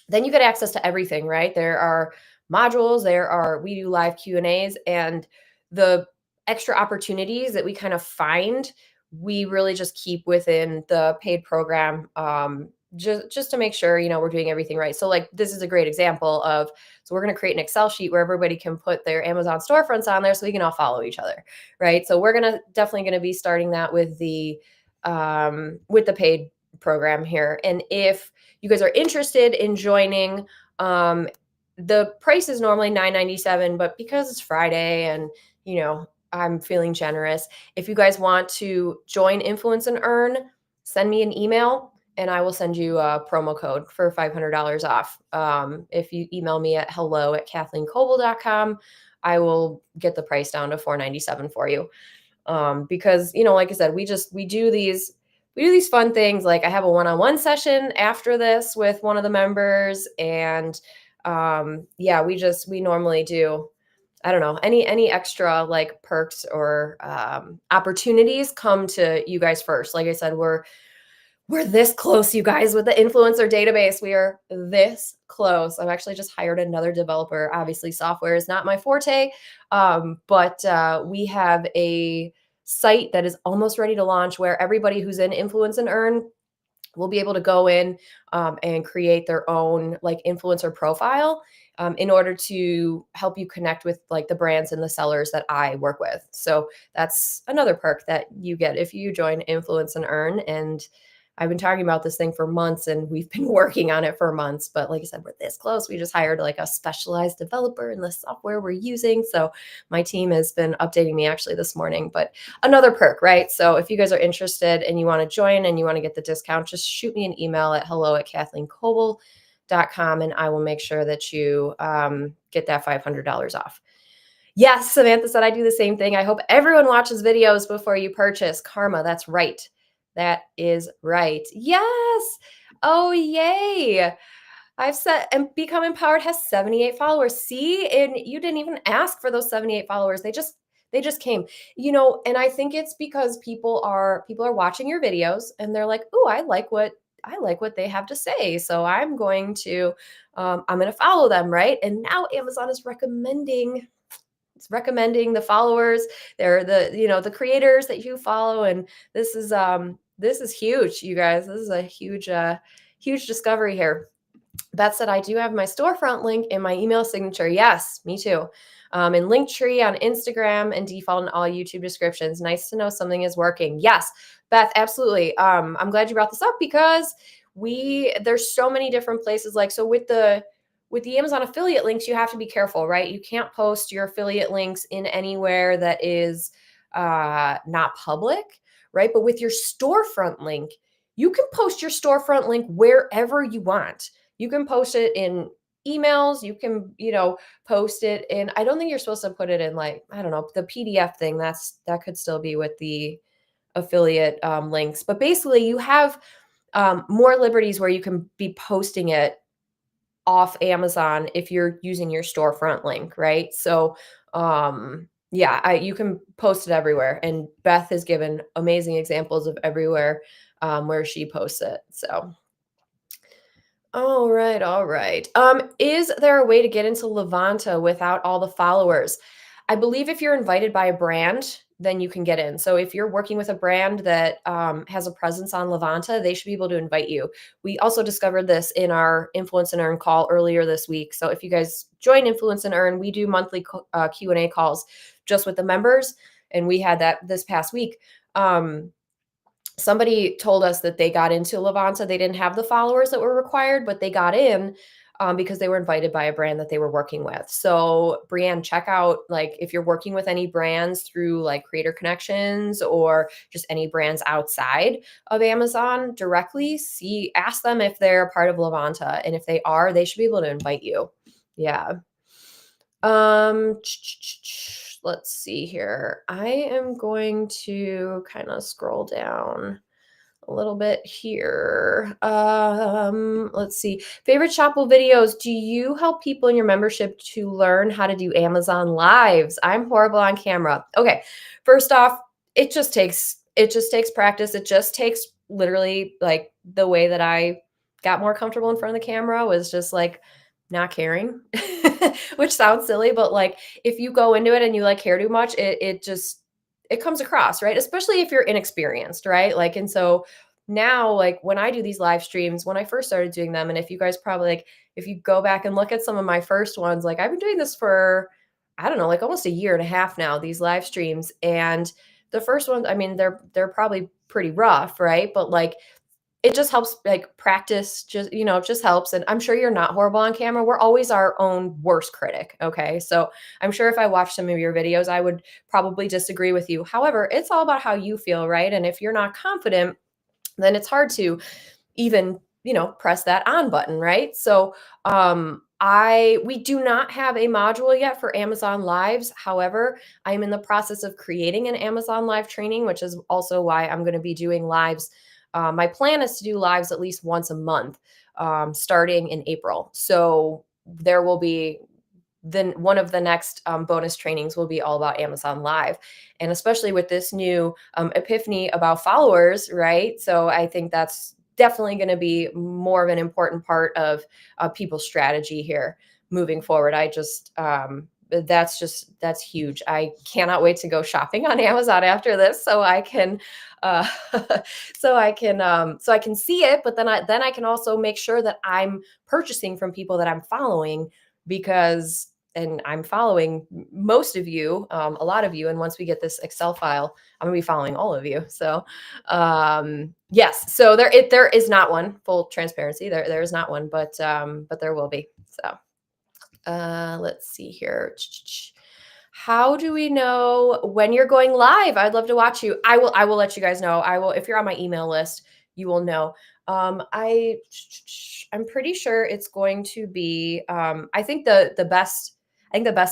S1: then you get access to everything. Right? There are modules. We do live Q&As, and the extra opportunities that we kind of find, we really just keep within the paid program. Just to make sure, we're doing everything right. So like, this is a great example of, so we're going to create an Excel sheet where everybody can put their Amazon storefronts on there so we can all follow each other. Right. So we're definitely going to be starting that with the paid program here. And if you guys are interested in joining, the price is normally $9.97, but because it's Friday and, I'm feeling generous, if you guys want to join Influence and Earn, send me an email and I will send you a promo code for $500 off. If you email me at hello@kathleenkobel.com, I will get the price down to $4.97 for you. Because, like I said, we do these fun things. Like I have a one-on-one session after this with one of the members. And yeah, we normally do I don't know, any extra like perks or opportunities, come to you guys first. Like I said, we're this close, you guys, with the influencer database. We are this close. I've actually just hired another developer. Obviously, software is not my forte, but we have a site that is almost ready to launch where everybody who's in Influence and Earn will be able to go in and create their own like influencer profile in order to help you connect with like the brands and the sellers that I work with. So that's another perk that you get if you join Influence and Earn. And I've been talking about this thing for months and we've been working on it for months. But like I said, we're this close. We just hired like a specialized developer in the software we're using. So my team has been updating me actually this morning. But another perk, right? So if you guys are interested and you want to join and you want to get the discount, just shoot me an email at hello@kathleenkobel.com and I will make sure that you get that $500 off. Yes, Samantha said I do the same thing. I hope everyone watches videos before you purchase. Karma, that's right. That is right. Yes. Oh, yay. I've said, and Become Empowered has 78 followers. See, and you didn't even ask for those 78 followers. They just came. And I think it's because people are watching your videos and they're like, "Oh, I like what they have to say. So I'm going to follow them, right?" And now Amazon is recommending the followers. They're the creators that you follow, and this is huge, you guys. This is a huge discovery here. That said, I do have my storefront link in my email signature. Yes, me too. And Linktree on Instagram and default in all YouTube descriptions. Nice to know something is working. Yes, Beth, absolutely. I'm glad you brought this up because there's so many different places. Like, so with the Amazon affiliate links, you have to be careful, right? You can't post your affiliate links in anywhere that is not public, right? But with your storefront link, you can post your storefront link wherever you want. You can post it in emails. You can, post it in, I don't think you're supposed to put it in like, I don't know, the PDF thing. That could still be with the affiliate links. But basically you have more liberties where you can be posting it off Amazon if you're using your storefront link, right? So, yeah, you can post it everywhere. And Beth has given amazing examples of everywhere where she posts it. So, all right, all right. Is there a way to get into Levanta without all the followers? I believe if you're invited by a brand, then you can get in. So if you're working with a brand that has a presence on Levanta, they should be able to invite you. We also discovered this in our Influence and Earn call earlier this week. So if you guys join Influence and Earn, we do monthly Q&A calls just with the members, and we had that this past week. Somebody told us that they got into Levanta. They didn't have the followers that were required, but they got in because they were invited by a brand that they were working with. So Brianne, check out, like, if you're working with any brands through like Creator Connections or just any brands outside of Amazon directly, ask them if they're a part of Levanta. And if they are, they should be able to invite you. Yeah. Let's see here. I am going to kind of scroll down a little bit here. Let's see. Favorite Shoppable videos. Do you help people in your membership to learn how to do Amazon lives? I'm horrible on camera. Okay. First off, it just takes practice. It just takes literally like the way that I got more comfortable in front of the camera was just like not caring, which sounds silly, but like if you go into it and you like care too much, it comes across, right? Especially if you're inexperienced, right? Like, and so now, like when I do these live streams, when I first started doing them, and if you guys probably like, if you go back and look at some of my first ones, like I've been doing this for, I don't know, like almost a year and a half now, these live streams. And the first ones, I mean, they're probably pretty rough, right? But like it just helps, like practice just helps. And I'm sure you're not horrible on camera. We're always our own worst critic. Okay. So I'm sure if I watched some of your videos, I would probably disagree with you. However, it's all about how you feel, right? And if you're not confident, then it's hard to even, press that on button, right? So we do not have a module yet for Amazon Lives. However, I'm in the process of creating an Amazon Live training, which is also why I'm going to be doing lives. My plan is to do lives at least once a month, starting in April. So there will be then one of the next bonus trainings will be all about Amazon Live. And especially with this new epiphany about followers, right? So I think that's definitely going to be more of an important part of people's strategy here moving forward. That's huge. I cannot wait to go shopping on Amazon after this, so I can uh so I can see it, but then I can also make sure that I'm purchasing from people that I'm following, because and I'm following most of you, a lot of you. And once we get this Excel file, I'm gonna be following all of you. So, yes. So there is not one, full transparency. There is not one, but there will be. So, let's see here. How do we know when you're going live? I'd love to watch you. I will let you guys know. I will, if you're on my email list, you will know. I'm pretty sure it's going to be I think the best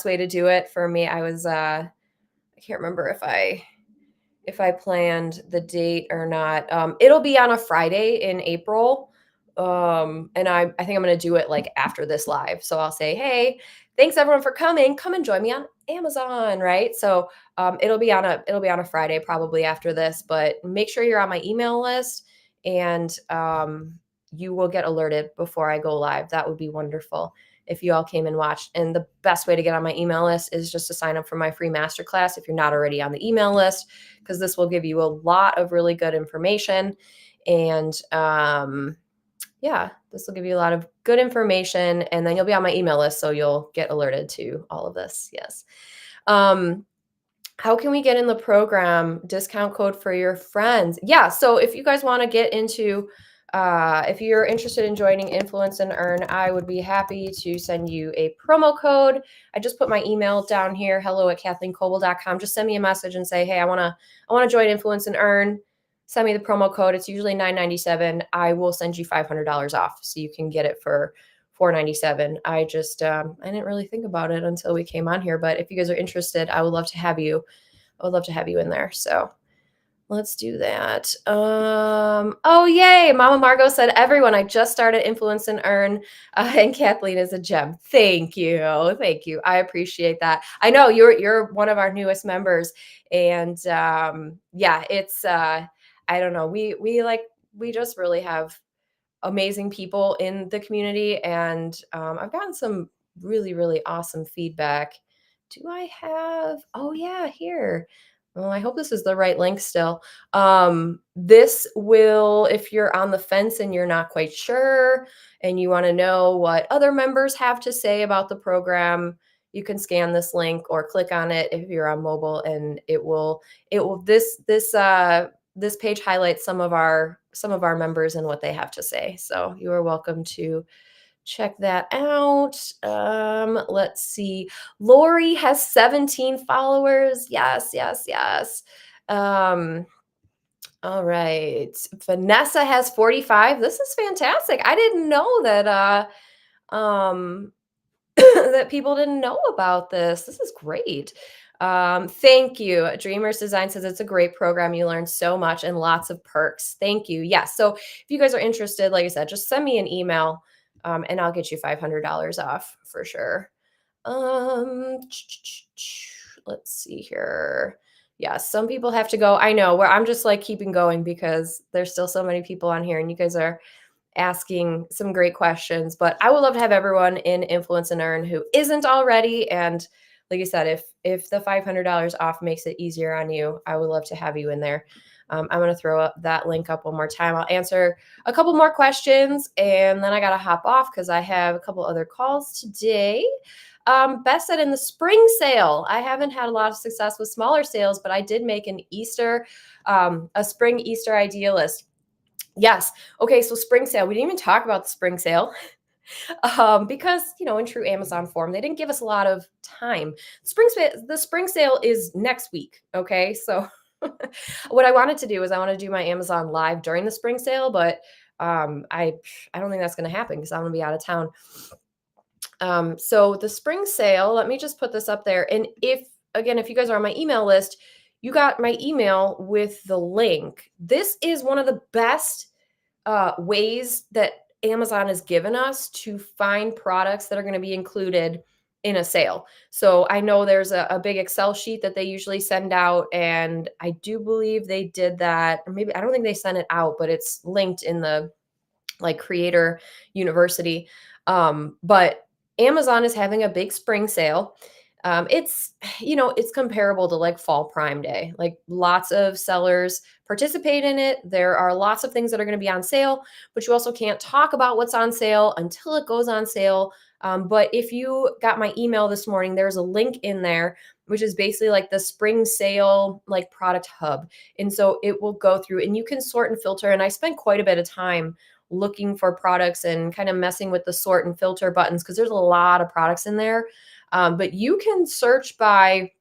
S1: way to do it for me, I can't remember if I planned the date or not. It'll be on a Friday in April. And I think I'm going to do it like after this live. So I'll say, hey, thanks everyone for coming. Come and join me on Amazon, right? So it'll be on a Friday probably after this, but make sure you're on my email list, and you will get alerted before I go live. That would be wonderful if you all came and watched. And the best way to get on my email list is just to sign up for my free masterclass if you're not already on the email list, because this will give you a lot of really good information. And yeah, this will give you a lot of good information, and then you'll be on my email list, so you'll get alerted to all of this. Yes. Um, how can we get in the program? Discount code for your friends. Yeah. So if you guys want to get into, if you're interested in joining Influence and Earn, I would be happy to send you a promo code. I just put my email down here, hello@kathleenkobel.com. Just send me a message and say, hey, I wanna join Influence and Earn. Send me the promo code. It's usually $9.97. I will send you $500 off, so you can get it for $497. I didn't really think about it until we came on here, but if you guys are interested, I would love to have you. I would love to have you in there. So let's do that. Oh yay! Mama Margot said, everyone, I just started Influence and Earn, and Kathleen is a gem. Thank you, thank you. I appreciate that. I know you're one of our newest members, and yeah, it's I don't know. We just really have amazing people in the community, and I've gotten some really really awesome feedback. Do I have, oh yeah, here, well, I hope this is the right link still. This will, if you're on the fence and you're not quite sure and you want to know what other members have to say about the program, you can scan this link or click on it if you're on mobile, and this page highlights some of our members and what they have to say. So you are welcome to check that out. Let's see. Lori has 17 followers. Yes, yes, yes. All right. Vanessa has 45. This is fantastic. I didn't know that that people didn't know about this. This is great. Thank you. Dreamers Design says it's a great program. You learn so much and lots of perks. Thank you. Yes. So if you guys are interested, like I said, just send me an email, and I'll get you $500 off for sure. Let's see here. Yeah, some people have to go. I know, where I'm just like keeping going because there's still so many people on here, and you guys are asking some great questions. But I would love to have everyone in Influence and Earn who isn't already. And like I said, if the $500 off makes it easier on you, I would love to have you in there. I'm going to throw up that link up one more time. I'll answer a couple more questions, and then I got to hop off because I have a couple other calls today. Beth said, in the spring sale, I haven't had a lot of success with smaller sales, but I did make an a spring Easter idea list. Yes. Okay. So spring sale, we didn't even talk about the spring sale. Because, in true Amazon form, they didn't give us a lot of time. The spring sale is next week. Okay. So what I wanted to do is I want to do my Amazon live during the spring sale, but I don't think that's going to happen because I'm going to be out of town. So the spring sale, let me just put this up there. And if you guys are on my email list, you got my email with the link. This is one of the best ways that Amazon has given us to find products that are going to be included in a sale. So I know there's a big Excel sheet that they usually send out, and I do believe they did that, or maybe I don't think they sent it out, but it's linked in the like Creator University. But Amazon is having a big spring sale. It's it's comparable to like Fall Prime Day. Like lots of sellers participate in it. There are lots of things that are going to be on sale, but you also can't talk about what's on sale until it goes on sale. But if you got my email this morning, there's a link in there, which is basically like the spring sale, like product hub. And so it will go through and you can sort and filter. And I spent quite a bit of time looking for products and kind of messing with the sort and filter buttons because there's a lot of products in there. But you can search by,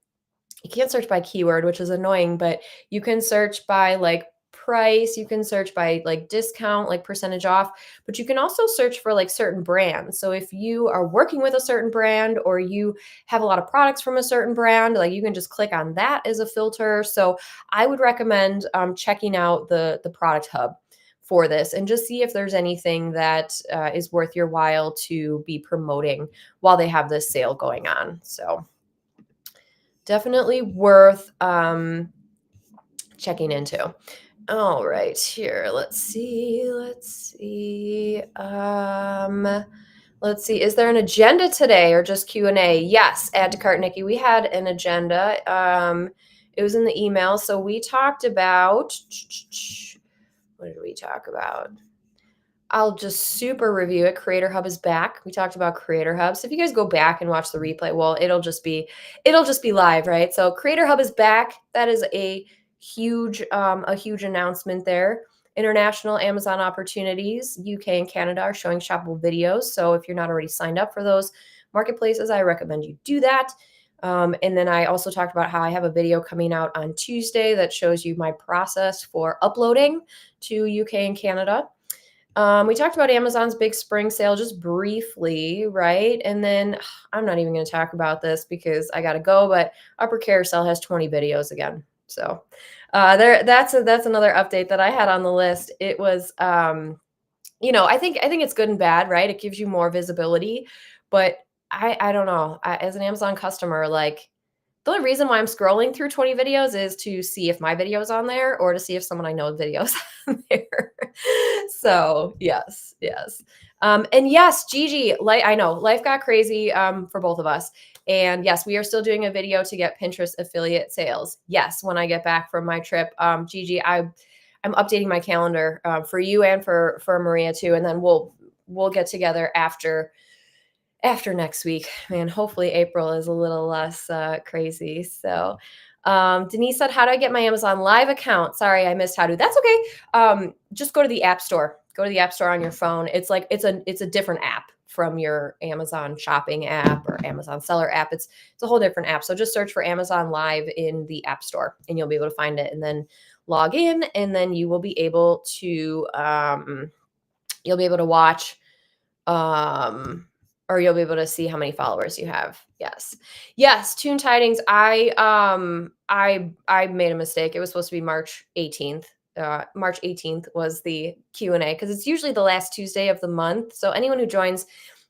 S1: you can't search by keyword, which is annoying, but you can search by like price, you can search by like discount, like percentage off, but you can also search for like certain brands. So if you are working with a certain brand or you have a lot of products from a certain brand, like you can just click on that as a filter. So I would recommend checking out the product hub for this and just see if there's anything that is worth your while to be promoting while they have this sale going on. So definitely worth checking into. All right, here. Let's see. Let's see. Is there an agenda today or just Q&A? Yes, add to cart, Nikki. We had an agenda. It was in the email. So we talked about, what did we talk about? I'll just super review it. Creator Hub is back. We talked about Creator Hub. So if you guys go back and watch the replay, well, it'll just be live, right? So Creator Hub is back. That is a huge announcement there. International Amazon opportunities, UK and Canada are showing shoppable videos. So if you're not already signed up for those marketplaces, I recommend you do that. And then I also talked about how I have a video coming out on Tuesday that shows you my process for uploading to UK and Canada. We talked about Amazon's big spring sale just briefly, right? And then I'm not even going to talk about this because I got to go, but Upper Carousel has 20 videos again. So that's another update that I had on the list. It was, I think it's good and bad, right? It gives you more visibility, but I don't know. As an Amazon customer, like the only reason why I'm scrolling through 20 videos is to see if my video is on there or to see if someone I know videos on there. So yes. And yes, Gigi, I know life got crazy for both of us. And yes, we are still doing a video to get Pinterest affiliate sales. Yes, when I get back from my trip, Gigi, I'm updating my calendar for you and for Maria too. And then we'll get together after next week. Man, hopefully April is a little less crazy. So Denise said, how do I get my Amazon Live account? Sorry, I missed how to. That's okay. Just go to the App Store. Go to the App Store on your phone. It's like it's a different app from your Amazon shopping app or Amazon seller app. It's a whole different app. So just search for Amazon Live in the App Store and you'll be able to find it and then log in and then you will be able to watch or you'll be able to see how many followers you have. Yes. Tune Tidings. I made a mistake. It was supposed to be March 18th. March 18th was the Q&A because it's usually the last Tuesday of the month. So anyone who joins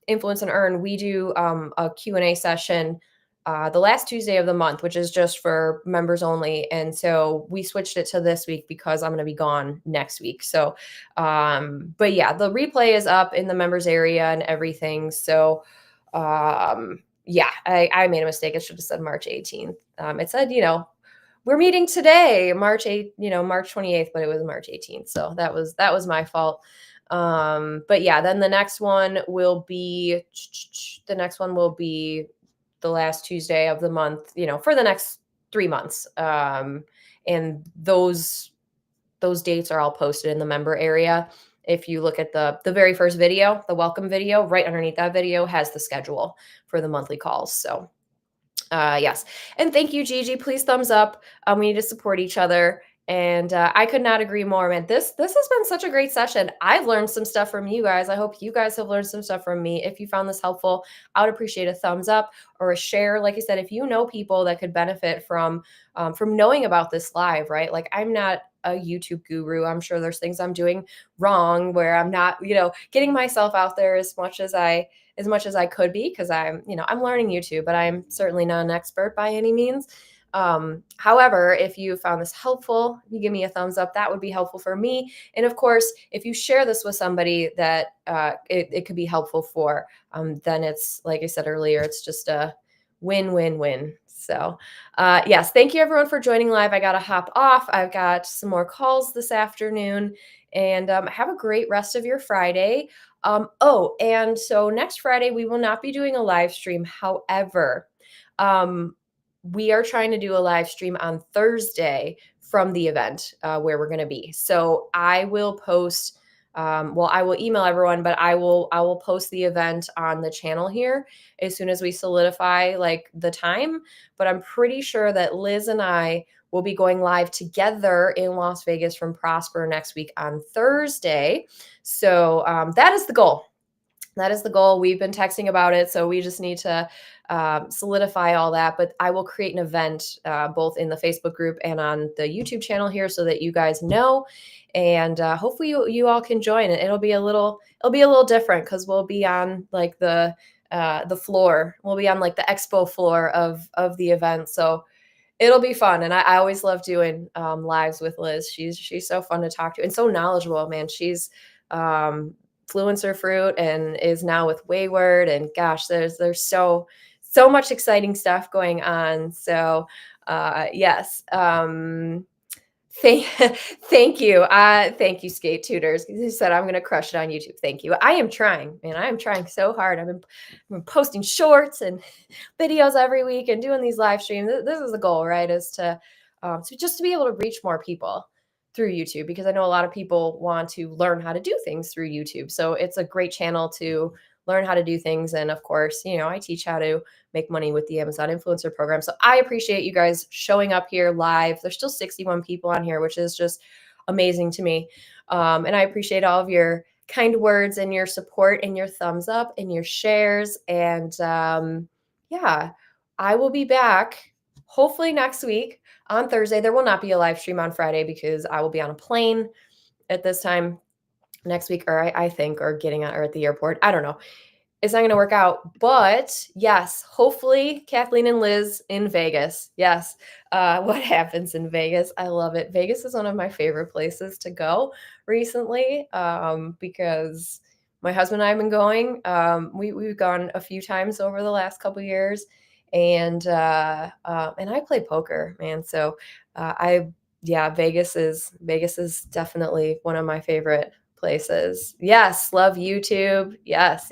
S1: Influence and Earn, we do a Q&A session the last Tuesday of the month, which is just for members only. And so we switched it to this week because I'm going to be gone next week. So, but yeah, the replay is up in the members area and everything. So, yeah, I made a mistake. It should have said March 18th. It said, we're meeting today, March 28th, but it was March 18th. So that was my fault. But yeah, then the next one will be the last Tuesday of the month, for the next 3 months. And those dates are all posted in the member area. If you look at the very first video, the welcome video, right underneath that video has the schedule for the monthly calls. So yes. And thank you, Gigi. Please thumbs up. We need to support each other. And I could not agree more, man. This has been such a great session. I've learned some stuff from you guys. I hope you guys have learned some stuff from me. If you found this helpful, I would appreciate a thumbs up or a share. Like I said, if you know people that could benefit from knowing about this live, right? Like I'm not a YouTube guru. I'm sure there's things I'm doing wrong where I'm not, getting myself out there as much as I as much as I could be, because I'm learning YouTube, but I'm certainly not an expert by any means. However, if you found this helpful, you give me a thumbs up. That would be helpful for me. And of course, if you share this with somebody that it could be helpful for, then it's, like I said earlier, it's just a win-win-win. So yes, thank you everyone for joining live. I got to hop off. I've got some more calls this afternoon, and have a great rest of your Friday. Oh, and so next Friday, we will not be doing a live stream. However, we are trying to do a live stream on Thursday from the event where we're going to be. So I will post, well, I will email everyone, but I will post the event on the channel here as soon as we solidify like the time. But I'm pretty sure that Liz and I will be going live together in Las Vegas from Prosper next week on Thursday. So that is the goal. That is the goal. We've been texting about it, so we just need to solidify all that. But I will create an event both in the Facebook group and on the YouTube channel here, so that you guys know, and hopefully you all can join it. It'll be a little different, because we'll be on like the floor. We'll be on like the expo floor of the event, so it'll be fun. And I always love doing lives with Liz. She's so fun to talk to and so knowledgeable, man. She's Fluencer Fruit and is now with Wayward, and gosh, there's so much exciting stuff going on. So yes, thank you. Thank you, Skate Tutors. You said I'm going to crush it on YouTube. Thank you. I am trying, man. I am trying so hard. I've been posting shorts and videos every week and doing these live streams. This is the goal, right? Is to just to be able to reach more people through YouTube, because I know a lot of people want to learn how to do things through YouTube. So it's a great channel to learn how to do things. And of course, I teach how to make money with the Amazon Influencer Program. So I appreciate you guys showing up here live. There's still 61 people on here, which is just amazing to me. And I appreciate all of your kind words and your support and your thumbs up and your shares. And yeah, I will be back hopefully next week on Thursday. There will not be a live stream on Friday because I will be on a plane at this time next week, or I think, or getting out or at the airport. I don't know. It's not going to work out, but yes, hopefully Kathleen and Liz in Vegas. Yes. What happens in Vegas? I love it. Vegas is one of my favorite places to go recently because my husband and I have been going. We've gone a few times over the last couple of years, and I play poker, man. So Vegas is definitely one of my favorite places. Yes, love YouTube. Yes.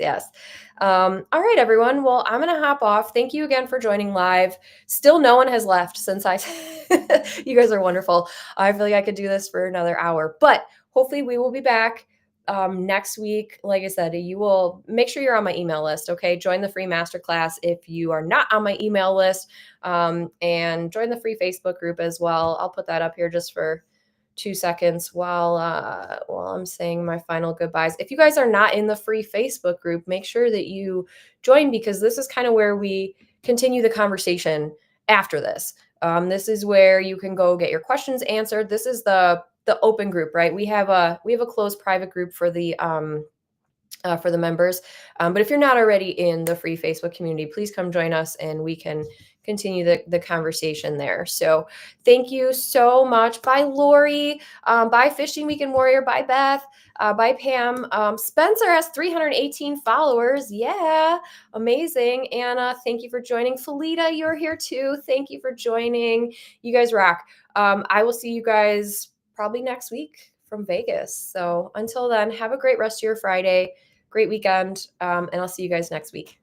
S1: All right, everyone. Well, I'm gonna hop off. Thank you again for joining live. Still, no one has left since I. You guys are wonderful. I feel like I could do this for another hour, but hopefully we will be back next week. Like I said, you will make sure you're on my email list. Okay, join the free masterclass if you are not on my email list, and join the free Facebook group as well. I'll put that up here just for 2 seconds while I'm saying my final goodbyes. If you guys are not in the free Facebook group, make sure that you join, because this is kind of where we continue the conversation after this. This is where you can go get your questions answered. This is the open group, right? We have a closed private group for the members. But if you're not already in the free Facebook community, please come join us and we can continue the conversation there. So thank you so much. Bye, Lori. Bye, Fishing Weekend Warrior. Bye, Beth. Bye, Pam. Spencer has 318 followers. Yeah, amazing. Anna, thank you for joining. Felita, you're here too. Thank you for joining. You guys rock. I will see you guys probably next week from Vegas. So until then, have a great rest of your Friday. Great weekend, and I'll see you guys next week.